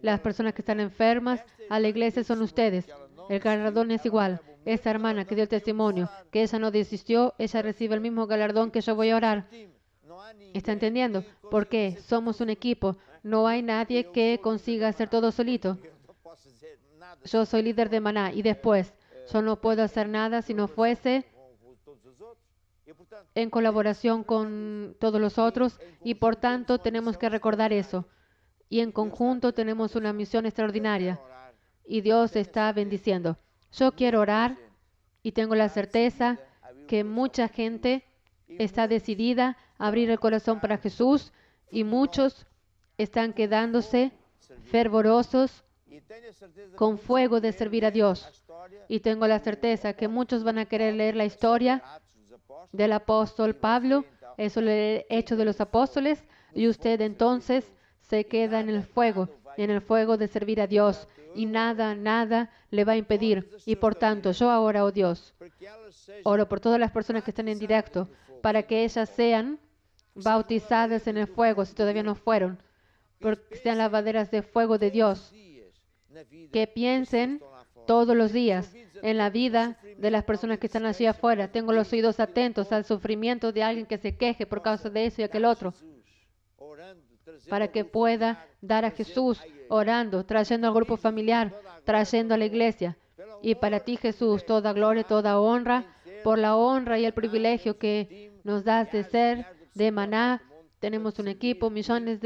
las personas que están enfermas a la iglesia son ustedes. El galardón es igual. Esa hermana que dio el testimonio, que ella no desistió, ella recibe el mismo galardón que yo voy a orar. ¿Está entendiendo? Porque somos un equipo. No hay nadie que consiga hacer todo solito. Yo soy líder de Maná y después yo no puedo hacer nada si no fuese en colaboración con todos los otros y por tanto tenemos que recordar eso. Y en conjunto tenemos una misión extraordinaria y Dios está bendiciendo. Yo quiero orar y tengo la certeza que mucha gente está decidida a abrir el corazón para Jesús y muchos están quedándose fervorosos con fuego de servir a Dios. Y tengo la certeza que muchos van a querer leer la historia del apóstol Pablo, eso le he hecho de los apóstoles, y usted entonces se queda en el fuego de servir a Dios, y nada, nada le va a impedir. Y por tanto, yo ahora, oh Dios, oro por todas las personas que están en directo, para que ellas sean bautizadas en el fuego, si todavía no fueron, porque sean lavaderas de fuego de Dios, que piensen todos los días en la vida de las personas que están allí afuera. Tengo los oídos atentos al sufrimiento de alguien que se queje por causa de eso y aquel otro, para que pueda dar a Jesús orando, trayendo al grupo familiar, trayendo a la iglesia. Y para ti, Jesús, toda gloria, toda honra, por la honra y el privilegio que nos das de ser de Maná. Tenemos un equipo, millones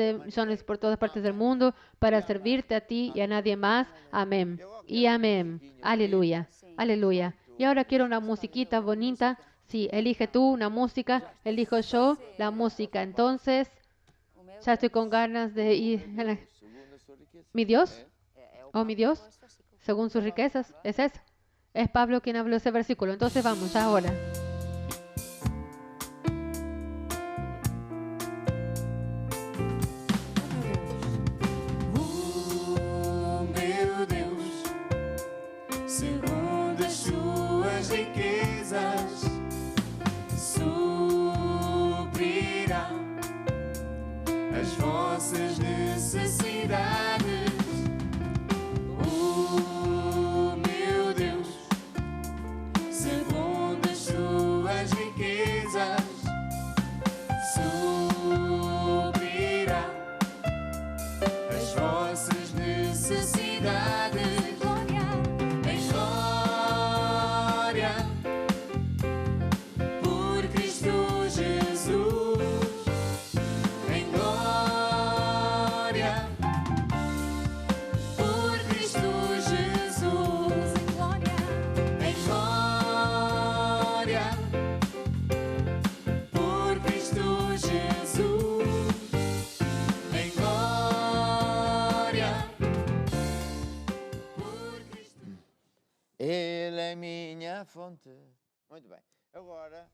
por todas partes del mundo para servirte a ti y a nadie más. Amén. Y amén. Aleluya. Aleluya. Y ahora quiero una musiquita bonita. Sí, elige tú una música, elijo yo la música. Entonces, ya estoy con ganas de ir. ¿Mi Dios? ¿Oh, mi Dios? Según sus riquezas. ¿Es eso? Es Pablo quien habló ese versículo. Entonces vamos, ahora. Meu Deus, segundo as suas riquezas, suprirá as vossas necessidades. Meu Deus, segundo as suas riquezas, suprirá as vossas necessidades. Em glória, por Cristo Jesus. Em glória, por Cristo Jesus. Em glória, por Cristo Jesus. Em glória, por Cristo. Ele é minha fonte. Muito bem. Agora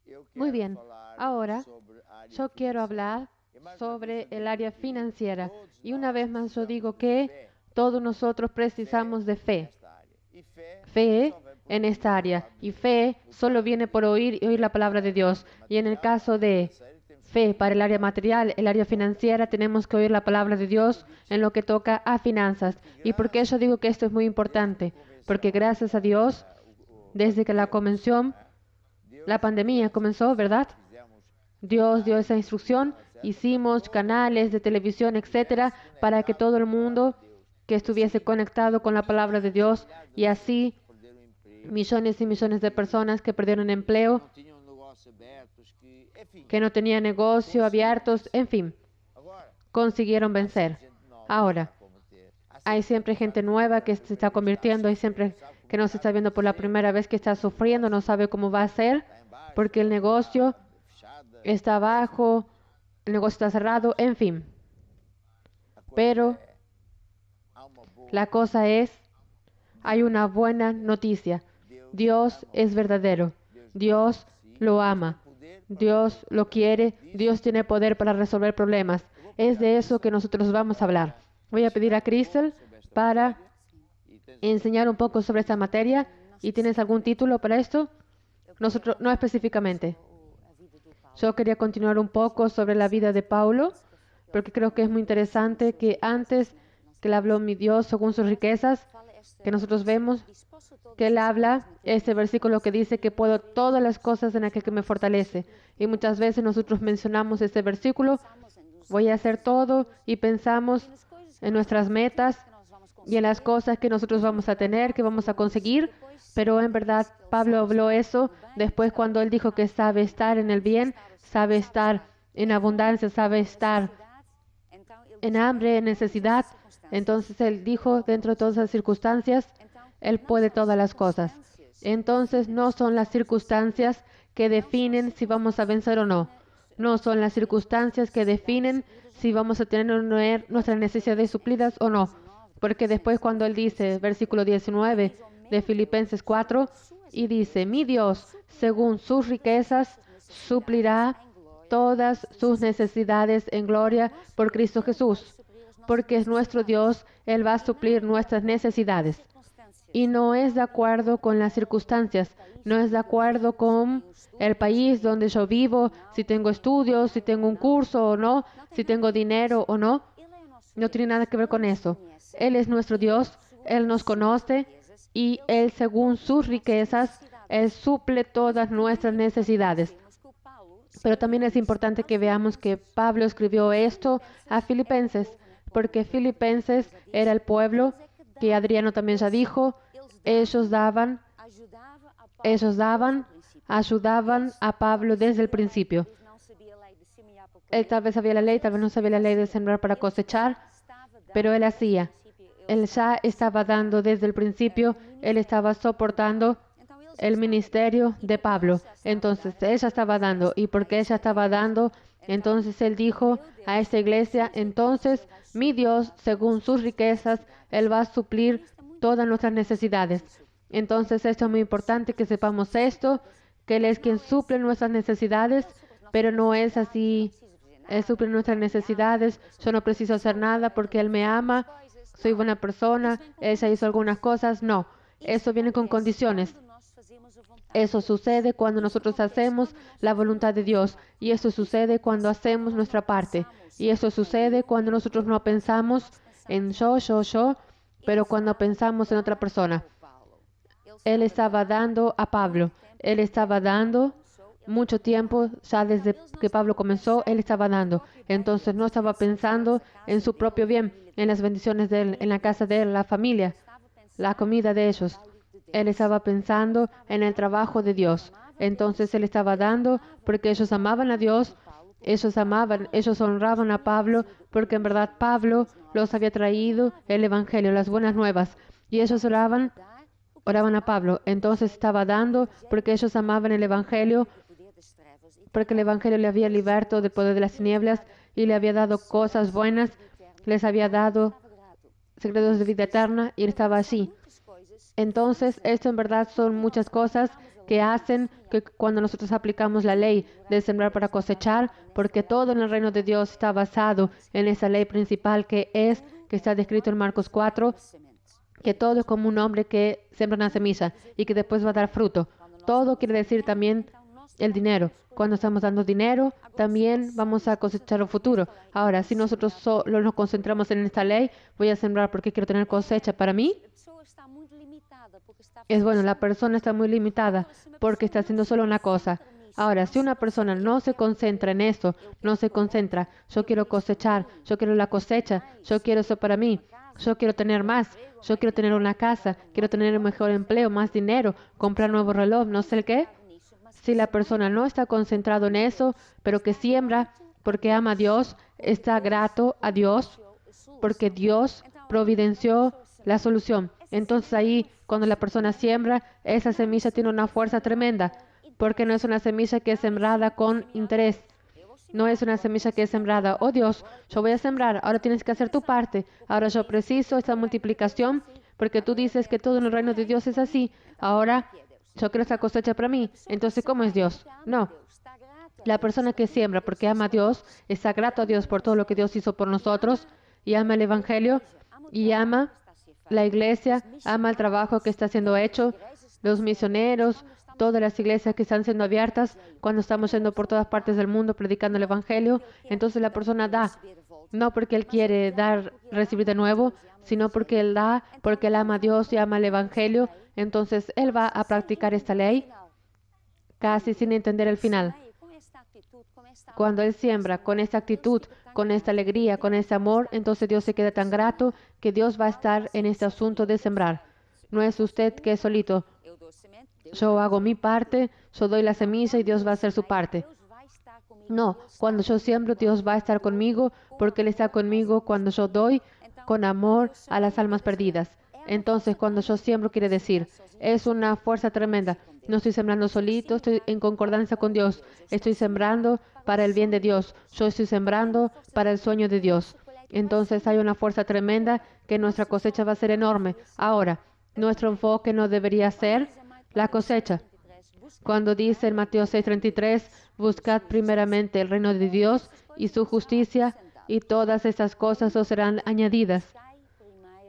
eu quero Muy bien. falar Ahora sobre a área yo quiero hablar sobre el área financiera. Y una vez más yo digo que todos nosotros precisamos de fe. nesta área. E fé Fe en esta área. Y fe solo viene por oír y oír la palabra de Dios. Y en el caso de fe para el área material, el área financiera, tenemos que oír la palabra de Dios en lo que toca a finanzas. ¿Y por qué yo digo que esto es muy importante? Porque gracias a Dios, desde que la pandemia comenzó, ¿verdad? Dios dio esa instrucción, hicimos canales de televisión, etcétera, para que todo el mundo que estuviese conectado con la palabra de Dios, y así millones y millones de personas que perdieron empleo, não tinham negócio abertos, que, enfim, que no tenían negocio abiertos, en fin, agora consiguieron vencer. gente nova Ahora, como ter. Há Hay siempre gente nueva que se está convirtiendo, hay siempre que no se está viendo por la primera vez, que está sufriendo, no sabe cómo va a ser, porque el negocio está abajo, el negocio está cerrado, en fin. Pero la cosa es, hay una buena noticia. Dios es verdadero. Dios lo ama. Dios lo quiere. Dios tiene poder para resolver problemas. Es de eso que nosotros vamos a hablar. Voy a pedir a Crystal para enseñar un poco sobre esta materia. ¿Y tienes algún título para esto? Nosotros, no específicamente. Yo quería continuar un poco sobre la vida de Pablo, porque creo que es muy interesante que antes que él habló mi Dios según sus riquezas, que nosotros vemos que él habla este versículo que dice que puedo todas las cosas en aquel que me fortalece. Y muchas veces nosotros mencionamos este versículo, voy a hacer todo, y pensamos en nuestras metas y en las cosas que nosotros vamos a tener, que vamos a conseguir. Pero en verdad Pablo habló eso después cuando él dijo que sabe estar en el bien, sabe estar en abundancia, sabe estar en hambre, en necesidad. Entonces él dijo, dentro de todas las circunstancias, él puede todas las cosas. Entonces no son las circunstancias que definen si vamos a vencer o no. No son las circunstancias que definen si vamos a tener o no nuestras necesidades suplidas o no. Porque después cuando él dice, versículo 19 de Filipenses 4, y dice, mi Dios, según sus riquezas, suplirá todas sus necesidades en gloria por Cristo Jesús. Porque es nuestro Dios, Él va a suplir nuestras necesidades. Y no es de acuerdo con las circunstancias, no es de acuerdo con el país donde yo vivo, si tengo estudios, si tengo un curso o no, si tengo dinero o no. No tiene nada que ver con eso. Él es nuestro Dios, Él nos conoce y Él, según sus riquezas, Él suple todas nuestras necesidades. Pero también es importante que veamos que Pablo escribió esto a Filipenses, porque Filipenses era el pueblo que Adriano también ya dijo, ellos ayudaban a Pablo desde el principio. Él tal vez sabía la ley, tal vez no sabía la ley de sembrar para cosechar, pero él hacía. Él ya estaba dando desde el principio, él estaba soportando el ministerio de Pablo. Entonces, ella estaba dando, y porque ella estaba dando, entonces él dijo a esta iglesia, entonces, mi Dios, según sus riquezas, Él va a suplir todas nuestras necesidades. Entonces, esto es muy importante que sepamos esto, que Él es quien suple nuestras necesidades, pero no es así, Él suple nuestras necesidades, yo no preciso hacer nada porque Él me ama, soy buena persona, ella hizo algunas cosas, no. Eso viene con condiciones. Eso sucede cuando nosotros hacemos la voluntad de Dios, y eso sucede cuando hacemos nuestra parte, y eso sucede cuando nosotros no pensamos en yo, pero cuando pensamos en otra persona. Él estaba dando a Pablo, él estaba dando mucho tiempo, ya desde que Pablo comenzó, él estaba dando. Entonces no estaba pensando en su propio bien, en las bendiciones de él, en la casa de él, la familia, la comida de ellos. Él estaba pensando en el trabajo de Dios. Entonces él estaba dando porque ellos amaban a Dios, ellos honraban a Pablo, porque en verdad Pablo los había traído el Evangelio, las buenas nuevas. Y ellos oraban a Pablo. Entonces estaba dando porque ellos amaban el Evangelio, porque el Evangelio le había libertado del poder de las tinieblas y le había dado cosas buenas, les había dado secretos de vida eterna, y él estaba allí. Entonces, esto en verdad son muchas cosas que hacen que cuando nosotros aplicamos la ley de sembrar para cosechar, porque todo en el reino de Dios está basado en esa ley principal que está descrito en Marcos 4, que todo es como un hombre que siembra una semilla y que después va a dar fruto. Todo quiere decir también el dinero. Cuando estamos dando dinero, también vamos a cosechar un futuro. Ahora, si nosotros solo nos concentramos en esta ley, voy a sembrar porque quiero tener cosecha para mí, es bueno, la persona está muy limitada porque está haciendo solo una cosa. Ahora, si una persona no se concentra en eso, no se concentra, yo quiero cosechar, yo quiero la cosecha, yo quiero eso para mí, yo quiero tener más, yo quiero tener una casa, quiero tener un mejor empleo, más dinero, comprar un nuevo reloj, no sé el qué. Si la persona no está concentrado en eso, pero que siembra porque ama a Dios, está grato a Dios, porque Dios providenció la solución. Entonces ahí, cuando la persona siembra, esa semilla tiene una fuerza tremenda, porque no es una semilla que es sembrada con interés. No es una semilla que es sembrada. Oh Dios, yo voy a sembrar, ahora tienes que hacer tu parte. Ahora yo preciso esta multiplicación, porque tú dices que todo en el reino de Dios es así. Ahora yo quiero esa cosecha para mí. Entonces, ¿cómo es Dios? No. La persona que siembra porque ama a Dios, está grato a Dios por todo lo que Dios hizo por nosotros, y ama el Evangelio, y ama la iglesia, ama el trabajo que está siendo hecho, los misioneros, todas las iglesias que están siendo abiertas, cuando estamos yendo por todas partes del mundo predicando el Evangelio. Entonces la persona da, no porque él quiere dar, recibir de nuevo, sino porque él da, porque él ama a Dios y ama el Evangelio. Entonces él va a practicar esta ley casi sin entender el final. Cuando él siembra con esta actitud, con esta alegría, con este amor, entonces Dios se queda tan grato que Dios va a estar en este asunto de sembrar. No es usted que es solito. Yo hago mi parte, yo doy la semilla y Dios va a hacer su parte. No, cuando yo siembro, Dios va a estar conmigo, porque Él está conmigo cuando yo doy con amor a las almas perdidas. Entonces, cuando yo siembro, quiere decir, es una fuerza tremenda. No estoy sembrando solito, estoy en concordancia con Dios. Estoy sembrando para el bien de Dios. Yo estoy sembrando para el sueño de Dios. Entonces, hay una fuerza tremenda que nuestra cosecha va a ser enorme. Ahora, nuestro enfoque no debería ser la cosecha. Cuando dice en Mateo 6:33, buscad primeramente el reino de Dios y su justicia, y todas estas cosas os serán añadidas.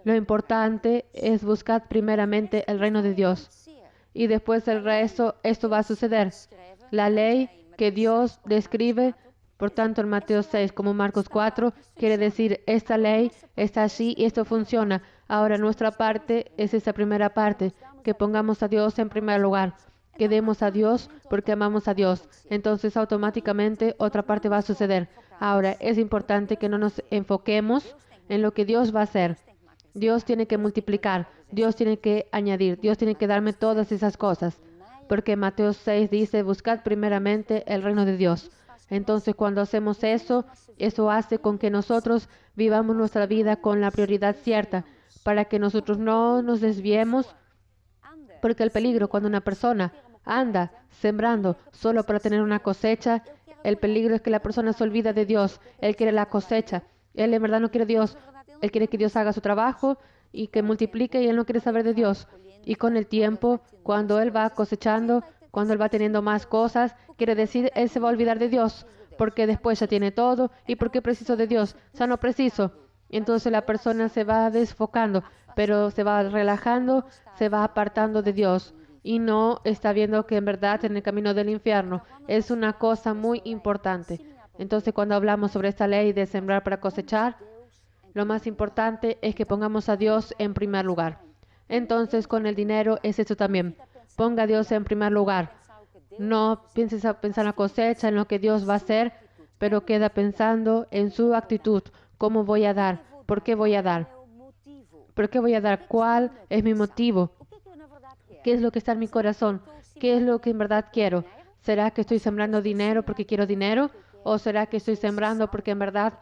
Lo importante es buscar primeramente el reino de Dios. Y después el resto, esto va a suceder. La ley que Dios describe, por tanto en Mateo 6 como Marcos 4, quiere decir, esta ley está así y esto funciona. Ahora nuestra parte es esa primera parte, que pongamos a Dios en primer lugar. Que demos a Dios porque amamos a Dios. Entonces automáticamente otra parte va a suceder. Ahora es importante que no nos enfoquemos en lo que Dios va a hacer. Dios tiene que multiplicar, Dios tiene que añadir, Dios tiene que darme todas esas cosas. Porque Mateo 6 dice, buscad primeramente el reino de Dios. Entonces cuando hacemos eso, eso hace con que nosotros vivamos nuestra vida con la prioridad cierta, para que nosotros no nos desviemos. Porque el peligro cuando una persona anda sembrando solo para tener una cosecha, el peligro es que la persona se olvida de Dios. Él quiere la cosecha. Él en verdad no quiere Dios. Él quiere que Dios haga su trabajo y que multiplique, y él no quiere saber de Dios. Y con el tiempo, cuando él va cosechando, cuando él va teniendo más cosas, quiere decir, él se va a olvidar de Dios, porque después ya tiene todo. ¿Y por qué preciso de Dios? Ya no preciso. Entonces la persona se va desfocando, pero se va relajando, se va apartando de Dios y no está viendo que en verdad en el camino del infierno es una cosa muy importante. Entonces cuando hablamos sobre esta ley de sembrar para cosechar, lo más importante es que pongamos a Dios en primer lugar. Entonces con el dinero es eso también. Ponga a Dios en primer lugar. No pienses a pensar en la cosecha, en lo que Dios va a hacer, pero queda pensando en su actitud. ¿Cómo voy a dar? ¿Por qué voy a dar? ¿Por qué voy a dar? ¿Cuál es mi motivo? ¿Qué es lo que está en mi corazón? ¿Qué es lo que en verdad quiero? ¿Será que estoy sembrando dinero porque quiero dinero? ¿O será que estoy sembrando porque en verdad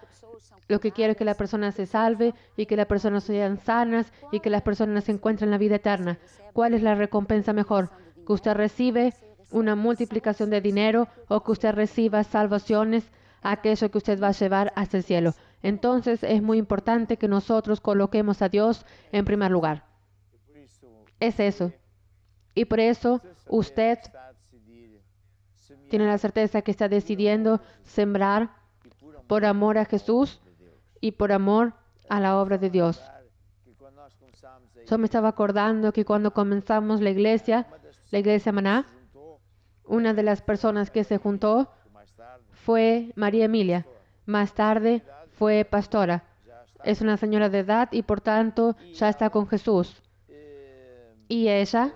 lo que quiero es que la persona se salve y que las personas sean sanas y que las personas se encuentren la vida eterna? ¿Cuál es la recompensa mejor? ¿Que usted recibe una multiplicación de dinero o que usted reciba salvaciones, aquello que usted va a llevar hasta el cielo? Entonces es muy importante que nosotros coloquemos a Dios en primer lugar. Es eso. Y por eso usted tiene la certeza que está decidiendo sembrar por amor a Jesús y por amor a la obra de Dios. Yo me estaba acordando que cuando comenzamos la iglesia Maná, una de las personas que se juntó fue María Emilia. Más tarde fue pastora. Es una señora de edad y por tanto ya está con Jesús. Y ella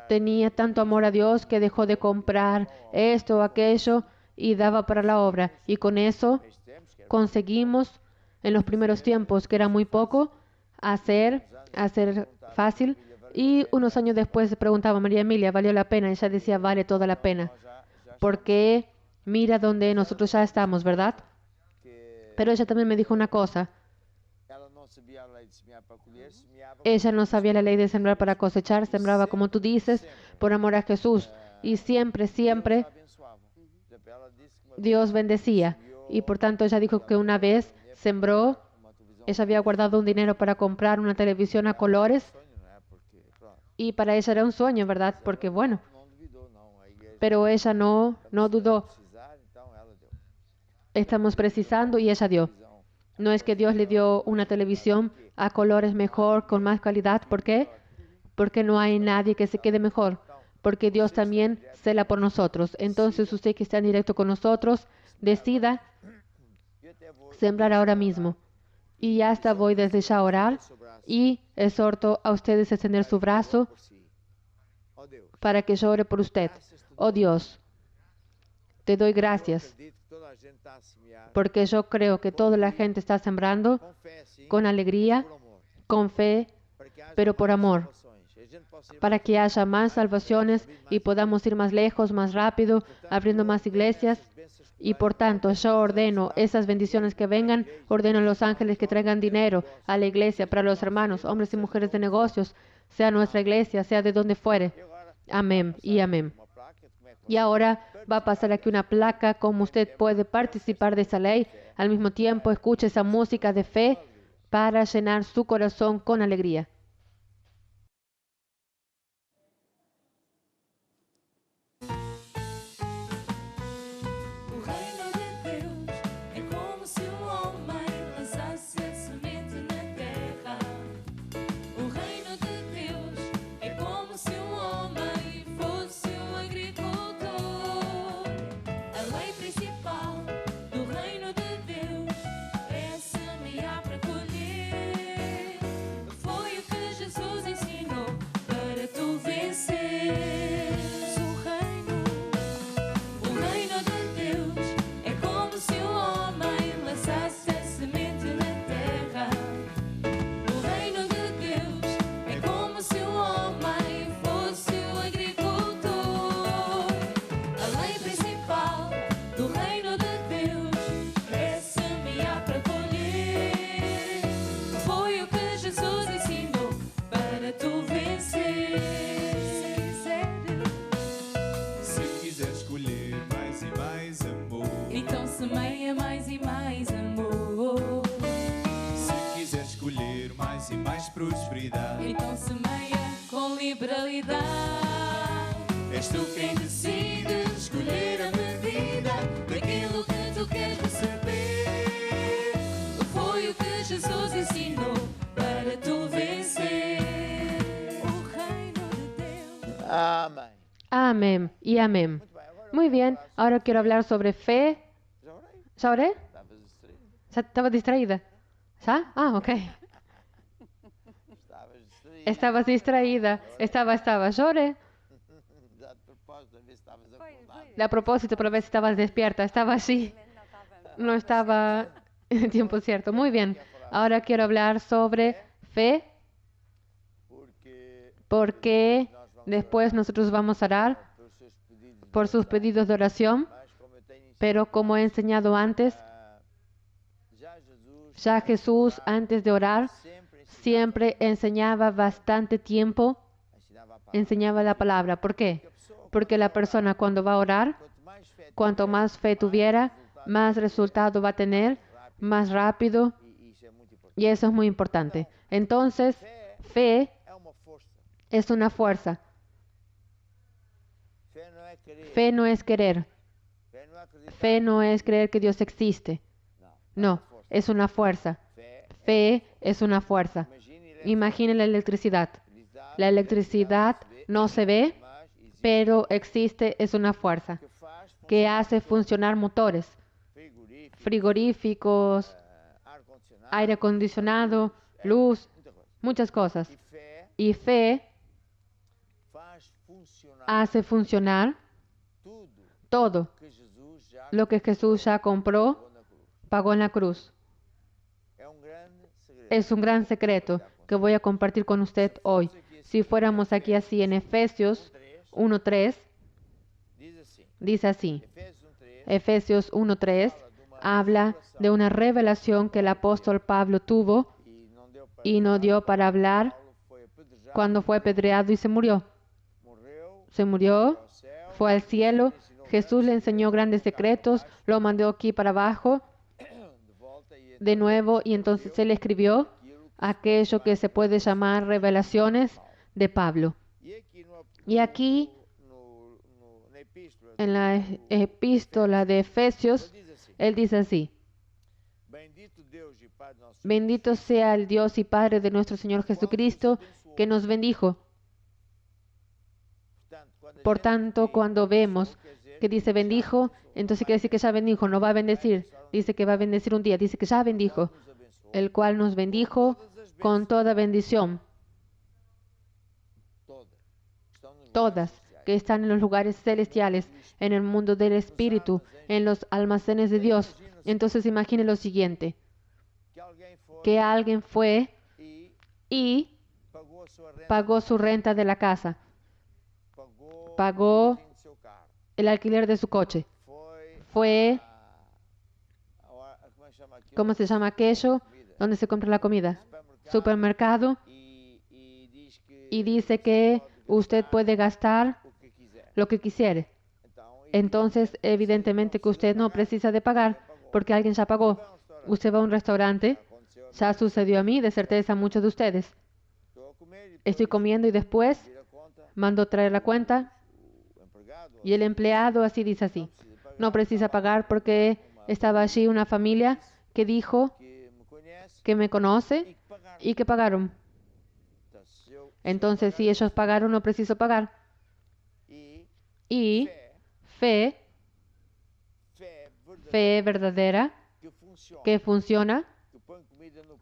tenía tanto amor a Dios que dejó de comprar esto o aquello y daba para la obra. Y con eso conseguimos en los primeros tiempos, que era muy poco, hacer fácil. Y unos años después se preguntaba, María Emilia, ¿valió la pena? Y ella decía, vale toda la pena. Porque mira donde nosotros ya estamos, ¿verdad? Pero ella también me dijo una cosa. ela não sabia a lei de semear para colher, semeava Ella no sabía la ley de sembrar para cosechar, sembraba como tú dices, por amor a Jesús. Y siempre, siempre Deus abençoava. Por exemplo, ela disse que uma Dios bendecía. Y por tanto ella dijo que una vez sembró, uma televisão ella había guardado un dinero para comprar una televisión a colores sonho, não é? Porque, pronto, y para ella era un sueño, ¿verdad? Porque bueno, não duvidou, não. A igreja pero ella no dudó. precisar, então ela deu. Estamos precisando y ella dio. Visão. No es que Dios le dio una televisión a colores mejor, con más calidad. ¿Por qué? Porque no hay nadie que se quede mejor. Porque Dios también cela por nosotros. Entonces usted que está en directo con nosotros, decida Eu até vou sembrar ahora mismo. Y hasta voy desde ya a orar y exhorto a ustedes a extender su brazo por si. Ó Deus, para que yo ore por usted. Oh Dios, te doy gracias acredito que toda a gente está a semear porque yo creo que toda la gente está sembrando com fé, sim, con alegría, por amor, con fe, para que haja pero por mais amor, salvações. A gente possa ir para que haya más salvaciones y podamos ir más lejos, más rápido, abriendo más iglesias. Y por tanto, yo ordeno esas bendiciones que vengan, ordeno a los ángeles que traigan dinero a la iglesia, para los hermanos, hombres y mujeres de negocios, sea nuestra iglesia, sea de donde fuere. Amén y amén. uma placa, como é que Y ahora va a pasar aquí una placa, como usted puede participar de esa ley. Al mismo tiempo, escuche esa música de fe para llenar su corazón con alegría. O reino de Deus é como se homem lançasse a semente na terra. O reino de Deus é como se homem fosse agricultor. A lei principal do reino de Deus é semear para colher. Foi o que Jesus ensinou para tu vencer. O reino de Deus é como se homem lançasse a semente na terra. O reino de Deus é como se homem fosse agricultor. A lei principal do reino de Deus é semear para colher. Foi o que Jesus ensinou para tu vencer. Se quiseres escolher mais e mais amor, Então semeia mais e mais amor. se quiseres escolher mais e mais prosperidade, Então semeia com liberalidade. és tu quem Decide escolher a medida daquilo que tu queres receber. Foi o que Jesus ensinou para tu vencer. O reino de Deus. Amém. Amén y amén. Muito bem, agora Muy bien, ahora quiero hablar sobre fe. já orei. ¿Ya oré? Estavas distraído. ¿Ya estaba distraída? ¿Ya? Ah, ok. Estavas distraído. Estabas distraída. Estaba. Yo oré. Já de propósito, a ver se estavas acordado. De a propósito, para ver si estabas despierta. Estaba así. No estaba en tiempo cierto. Muy bien. Ahora quiero hablar sobre fe, Porque porque después nosotros vamos a orar pelos seus pedidos, por sus pedidos de oración, mas como eu tenho ensinado, pero como he enseñado antes, já Jesus ya Jesús antes de orar sempre siempre enseñaba bastante tiempo, ensinava a palavra. enseñaba la palabra. ¿Por qué? A pessoa, Porque la persona cuando va a orar, quanto mais fé cuanto más fe tuviera, más resultado va a tener, más rápido, e isso é muito importante. y eso es muy importante. Entonces, fe É uma força. es una fuerza. Fé não é querer. Fe no es querer. Fé não é acreditar. Fe no es creer que Dios existe. No, es una fuerza. Fé, Fe es una fuerza. imagine Imagine la electricidad. La electricidad no se ve, mas existe pero existe, es una fuerza que faz que hace funcionar motores, frigorífico, frigoríficos, ar-condicionado, aire acondicionado, luz, muita coisa. muchas cosas. E fé Y fe faz funcionar hace funcionar tudo todo que Jesus já lo que Jesús ya compró, colocou na cruz. pagó en la cruz. É grande segredo. Es un gran secreto que voy a compartir con usted hoy. Si fuéramos aquí así en Efesios 1:3, Diz assim, dice así. Efésios 1:3 Efesios 1:3 habla de una revelación que el apóstol Pablo tuvo y no dio para hablar cuando fue apedreado y se murió. Se murió, fue al cielo, Jesús le enseñó grandes secretos, lo mandó aquí para abajo de nuevo y entonces él escribió aquello que se puede llamar revelaciones de Pablo. Y aquí, en la epístola de Efesios, él dice así: bendito sea el Dios y Padre de nuestro Señor Jesucristo, que nos bendijo. Por tanto, cuando vemos que dice bendijo, entonces quiere decir que ya bendijo, no va a bendecir. Dice que va a bendecir un día, dice que ya bendijo, el cual nos bendijo con toda bendición. Todas que están en los lugares celestiales, en el mundo del Espíritu, en los almacenes de Dios. Entonces imagine lo siguiente, que alguien fue y pagó su renta de la casa, pagó el alquiler de su coche, fue, ¿cómo se llama aquello? ¿Dónde se compra la comida? Supermercado, y dice que usted puede gastar lo que quisiere. Entonces, evidentemente que usted no precisa de pagar, porque alguien ya pagó. Usted va a un restaurante, ya sucedió a mí, de certeza a muchos de ustedes. Estoy comiendo y después mando traer la cuenta y el empleado así dice así: no precisa pagar porque estaba allí una familia que dijo que me conoce y que pagaron. Entonces, si ellos pagaron, no preciso pagar. Y fe verdadera, que funciona,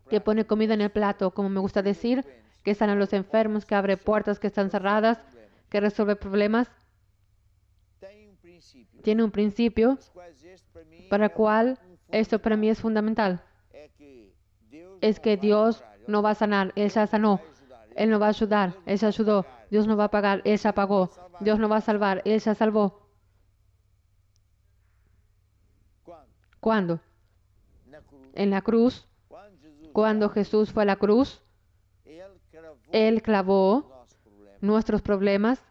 que pone comida en el plato, como me gusta decir, que sana a los enfermos, que abre puertas que están cerradas, que resuelve problemas, tiene un principio para el cual esto para mí es fundamental. Es que Dios no va a sanar, Él ya sanó. Él no va a ayudar, Él ya ayudó. Dios no va a pagar, Él ya pagó. Dios no va a salvar, Él ya salvó. ¿Cuándo? En la cruz. Cuando Jesús fue a la cruz, Él clavó nuestros problemas,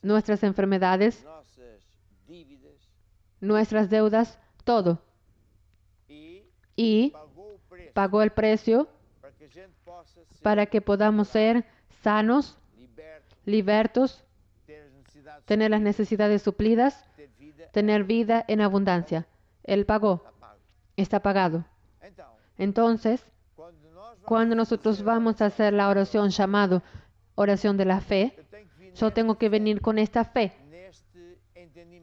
nuestras enfermedades, nuestras deudas, todo. Y pagó el precio para que podamos ser sanos, libertos, tener las necesidades suplidas, tener vida en abundancia. Él pagó, está pagado. Entonces, cuando nosotros vamos a hacer la oración llamado oración de la fe, yo tengo que venir con esta fe,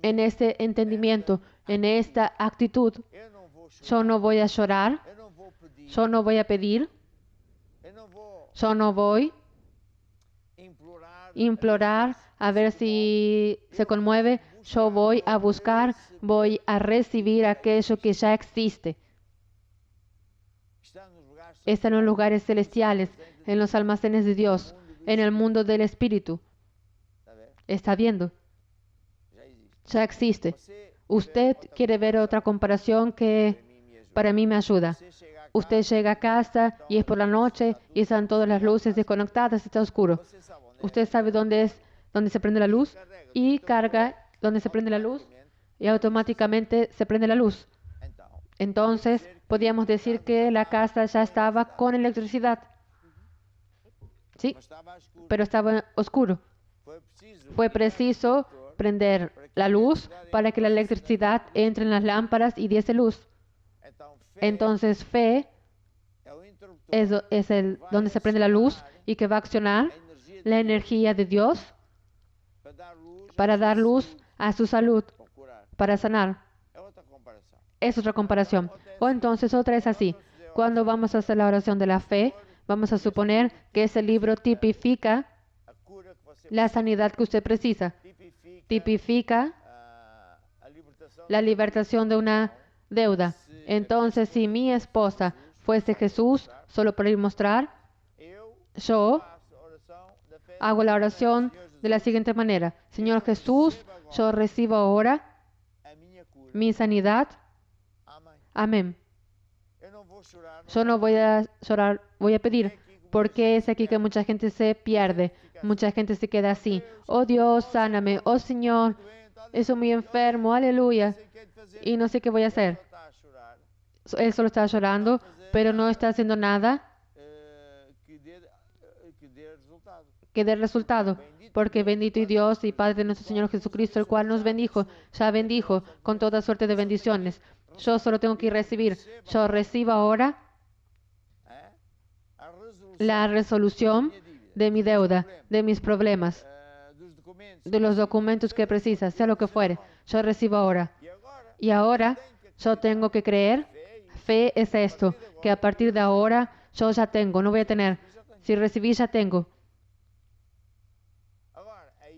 en este entendimiento, en esta actitud. Yo no voy a llorar, yo no voy a pedir, yo no voy a implorar a ver si se conmueve. Yo voy a buscar, voy a recibir aquello que ya existe. Está en los lugares celestiales, en los almacenes de Dios, en el mundo del Espíritu. ¿Está viendo? Ya existe. Usted quiere ver otra comparación que para mí me ayuda. Usted llega a casa y es por la noche y están todas las luces desconectadas, está oscuro. Usted sabe dónde se prende la luz y carga donde se prende la luz y automáticamente se prende la luz. Entonces, podríamos decir que la casa ya estaba con electricidad. Sí, pero estaba oscuro. Fue preciso prender la luz para que la electricidad entre en las lámparas y diese luz. Entonces, fe es donde se prende la luz y que va a accionar la energía de Dios para dar luz a su salud, para sanar. Es otra comparación. O entonces otra es así. Cuando vamos a hacer la oración de la fe, vamos a suponer que ese libro tipifica la sanidad que usted precisa. Tipifica la libertación de una deuda. Entonces, si mi esposa fuese Jesús, solo para ilustrar, yo hago la oración de la siguiente manera: Señor Jesús, yo recibo ahora mi sanidad Amén. Eu não vou chorar. Yo no voy a llorar, voy a pedir, porque es aquí que mucha gente se pierde, mucha gente se queda así. Oh Dios, sáname, oh Señor, estoy muy enfermo, aleluya, Sei o que é de fazer. y no sé qué voy a hacer. Só está a chorar. Él solo está llorando, pero no está haciendo nada Que dê resultado. que dé resultado, porque bendito y Dios y Padre de nuestro Señor Jesucristo, el cual nos bendijo, ya bendijo con toda suerte de bendiciones. Yo solo tengo que recibir. Yo recibo ahora É? A resolução la resolución de mi deuda, de mis problemas, dos documentos. de los documentos que precisa, sea lo que fuere. Yo recibo ahora. E agora? Y ahora yo tengo que creer. Fe es esto, que a partir de ahora yo ya tengo, no voy a tener. Si recibí, ya tengo.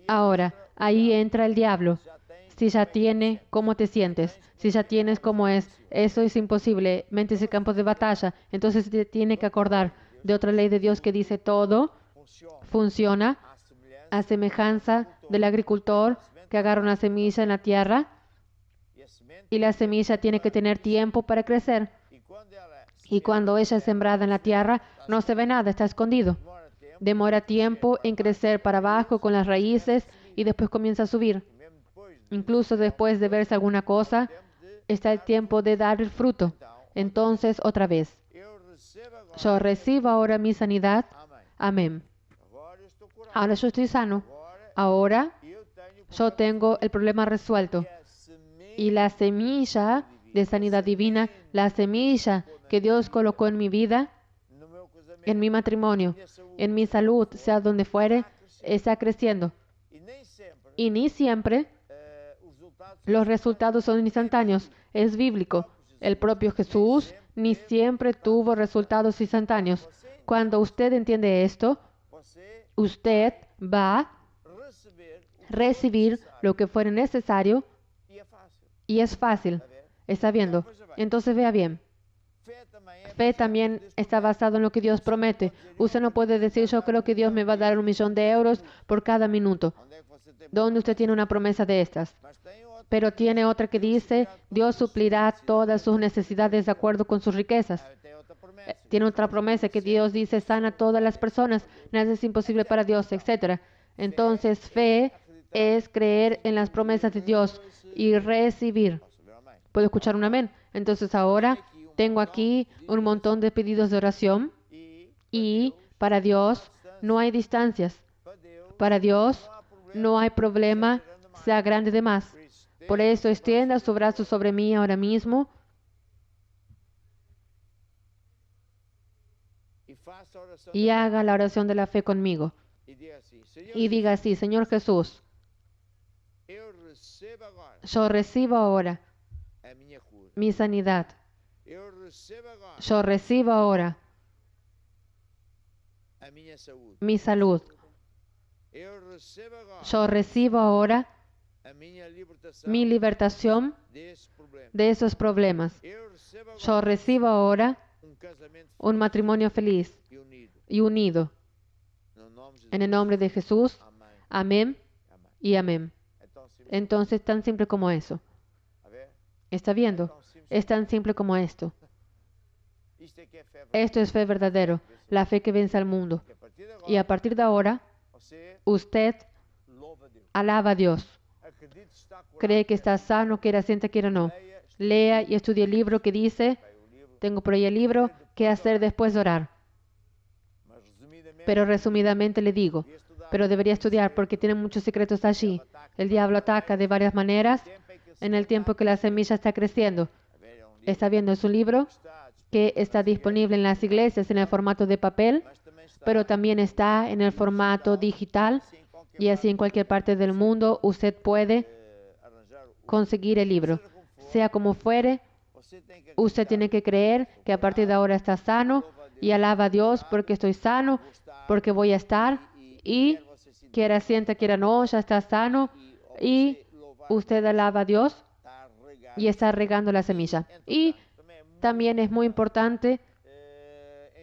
Ahora, ahí entra el diablo. Já tem. Si ya tiene, ¿cómo te sientes? Si ya tienes, ¿cómo es? Eso es imposible. Mente es el campo de batalla. Entonces te tiene que acordar de otra ley de Dios que dice todo funciona A a semejanza del agricultor que agarra una semilla en la tierra e a semente. y la semilla tiene que tener tiempo para crecer. E quando ela Y cuando ella es sembrada en la tierra, no se ve nada, está escondido. demora tempo, Demora tiempo en crecer para abajo con las raíces y después comienza a subir. mesmo depois Incluso después de verse alguna cosa, está el tiempo de dar el fruto. Entonces, otra vez, eu recebo agora. yo recibo ahora mi sanidad. Amém. Amén. Agora eu estou curado. Ahora yo estoy sano. Agora Ahora eu tenho yo tengo el problema resuelto. a semente Y la semilla de sanidad divina, la semilla que Dios colocó en mi vida, no meu casamento. en mi matrimonio, en mi salud, sea donde fuere, está creciendo. E nem sempre Y ni siempre os resultados los resultados son instantáneos. Es bíblico. El propio Jesús ni siempre tuvo resultados instantáneos. Cuando usted entiende esto, você usted va a receber recibir lo que fuere necesario e é fácil. y es fácil. ¿Está viendo? Entonces vea bien. Fé também é Fe también está basado en lo que Dios promete. Usted no puede decir, yo creo que Dios me va a dar 1.000.000 de euros por cada minuto. onde é que você tem. ¿Dónde usted tiene una promesa de estas? Mas tem outra Pero tiene otra que dice, Dios suplirá todas sus necesidades de acuerdo con sus riquezas. tem outra promessa. Tiene otra promesa que Dios dice, sana a todas las personas, nada es imposible para Dios, etc. Entonces, fe es creer en las promesas de Dios y recibir. Posso ver amém? ¿Puedo escuchar un amén? Entonces ahora tengo aquí un montón de pedidos de oración E y para Dios no hay distancias. para Deus Para Dios no hay problema, sea grande de más. Por eso extienda su brazo sobre mí ahora mismo e faça a oração y haga la oración de la fe conmigo. e diga assim: Senhor, Y diga así, Señor Jesús, eu recebo agora yo recibo ahora a minha cura. mi sanidad. Eu recebo agora Yo recibo ahora a minha saúde. mi salud. Eu recebo agora Yo recibo ahora a minha libertação mi libertación desse problema. de esos problemas. Eu recebo agora Yo recibo ahora casamento un matrimonio feliz e unido. y unido. No nome de En el nombre de Jesús, Amém. amén Amém. y amén. Então, se Entonces, tan simple como eso. a ver, ¿Está viendo? tão simples. Es tan simple como esto. Isto é que é fé. Esto es fe verdadero, la fe que vence al mundo. Que a partir de agora Y a partir de ahora, você usted louva a Deus. alaba a Dios. Acredite que está curado. Cree que está sano, quiera sienta, quiera no. Leia, Lea y estudie el libro que dice, estude o livro, tengo por ahí el libro, qué hacer después de orar. mas resumidamente, Pero resumidamente le digo, devia estudar. pero debería estudiar porque tiene muchos secretos allí. El diablo ataca de varias maneras Tempo em que en el tiempo que la semilla está creciendo. a ver, é livro Está viendo, es un libro que está disponible en las iglesias en el formato de papel, mas também está pero también está en el formato digital assim, em qualquer y así en cualquier parte del mundo usted puede arranjar o conseguir el libro. Sea como fuere, você tem que usted tiene que creer que a partir de ahora está sano y alaba a Dios porque estoy sano, porque voy a estar y quer você se quiera sienta, quiera no, ya está sano y louvar usted alaba a Dios está regado. y está regando la semilla. Y Também é muito también es muy importante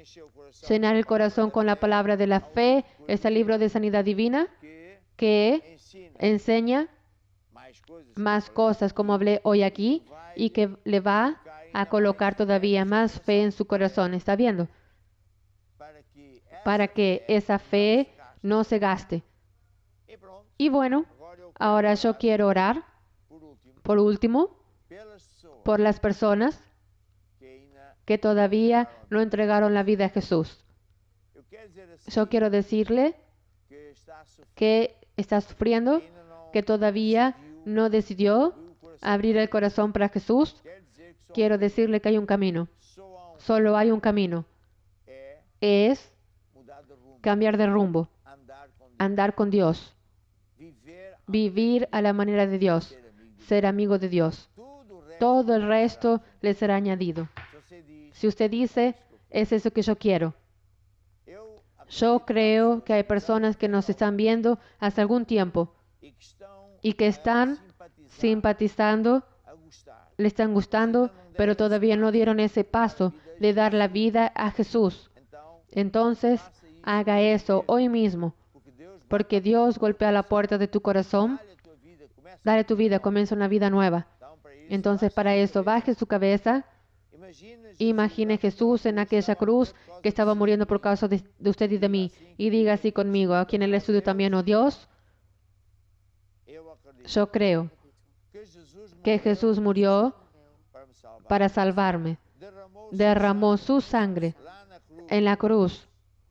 encher o coração llenar el corazón con la palabra de la fe, ese libro de sanidad divina que que ensina enseña mais coisas más cosas como hablé hoy aquí y que le va a colocar todavía más fe en su corazón. ¿Está viendo? Para que esa fe no se gaste. E pronto, Y bueno, agora eu quero ahora yo orar, quiero orar, por último, por último, pelas pessoas por las personas que ainda que todavía no entregaron la vida a Jesús. eu quero dizer assim, Yo quiero decirle que está sofrendo, que está sufriendo, que ainda não que todavía no decidió abriu o coração. abrir el corazón para Jesús. Quero dizer que só Quiero decirle que hay un camino. só há Solo hay un camino. Es mudar de rumo, cambiar de rumbo, andar com Deus, andar con Dios, viver vivir a la manera de Dios, ser amigo. ser amigo de Dios. Tudo o resto, Todo el resto le será añadido. se você diz, Si usted dice, es eso que yo quiero. eu Yo creo que hay personas que nos están viendo hace algún tiempo e que estão y que están simpatizando, a gostar, le están gustando, pero todavía no dieron ese paso de dar la vida a Jesús. então, Entonces, haga eso hoy mismo, porque Deus porque Dios golpea la puerta de tu corazón. dá-lhe a tua vida, começa. Dale tu vida, comienza una vida nueva. Então, para isso, Entonces, para eso, baje su cabeza. Imagine Jesús en aquella cruz que estaba muriendo por causa de usted y de mí. Y diga así conmigo, aquí en el estudio también, oh Dios, eu acredito yo creo que Jesús murió para me salvar. para salvarme. Derramou Derramó su sangre lá na cruz en la cruz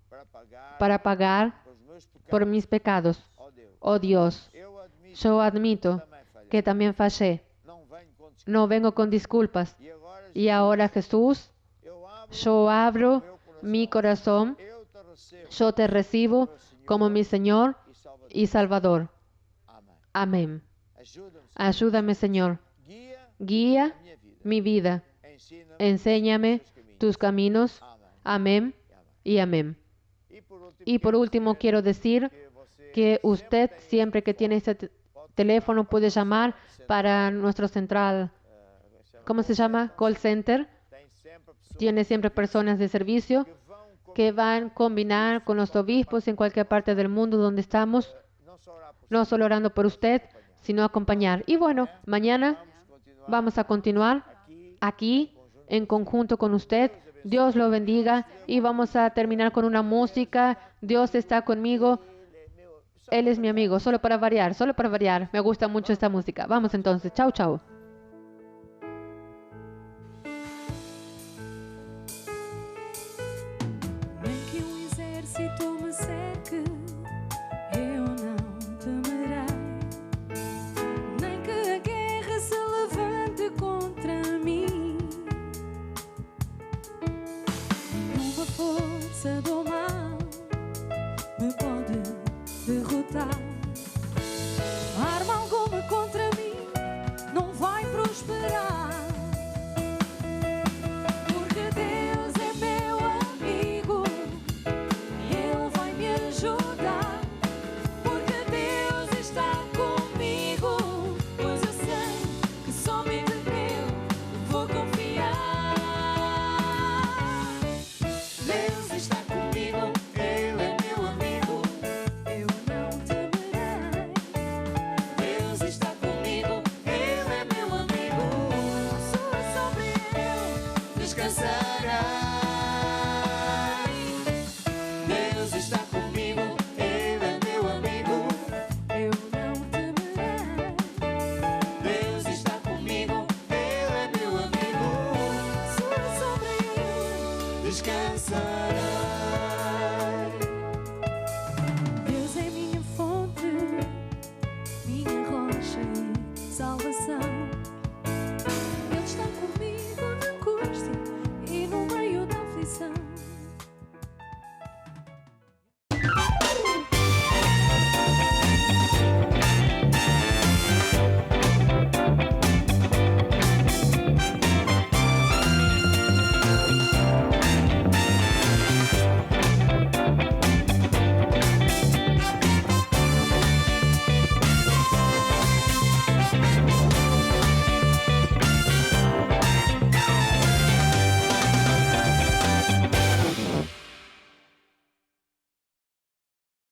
para pagar para pagar os meus pecados. por mis pecados. Ó Deus, Oh Dios, eu admito yo admito também falhei. que también fallé. Não venho com desculpas. No vengo con disculpas. E agora, Y ahora, Jesús, eu abro yo abro meu coração. mi corazón. Eu te recebo Yo te recibo como mi Señor e Salvador. y Salvador. Amém. Amén. Ajuda-me, Ayúdame, Señor. guia Guía a minha vida. mi vida. Ensina-me Enséñame os teus tus caminos. caminhos. Amén E amém. y amén. E por último, Quiero decir que usted, siempre que tiene este teléfono, puede llamar para nuestro central, ¿cómo se llama? Call center. tem sempre pessoas Tiene siempre personas de servicio que vão que van a combinar con los obispos en cualquier parte del mundo donde estamos, não só orar por no solo orando por usted, sino acompañar. Y bueno, mañana continuar vamos a continuar aqui aquí en conjunto con usted. Dios lo bendiga y vamos a terminar con una música. Dios está conmigo. Él es mi amigo, solo para variar, solo para variar. Me gusta mucho esta música. Vamos entonces. Chau, chau. Nem que exército me cerque, eu não temerei. Nem que a guerra se levante contra mim. Nenhuma força do mal me pode derrotar. Arma alguma contra mim não vai prosperar. Porque Deus é meu amigo e Ele vai me ajudar. Porque Deus está comigo, pois eu sei que somente nele vou confiar. Deus está comigo, Ele é meu amigo, eu não temerei. Deus está comigo, Ele é meu amigo, sobre Ele descansará.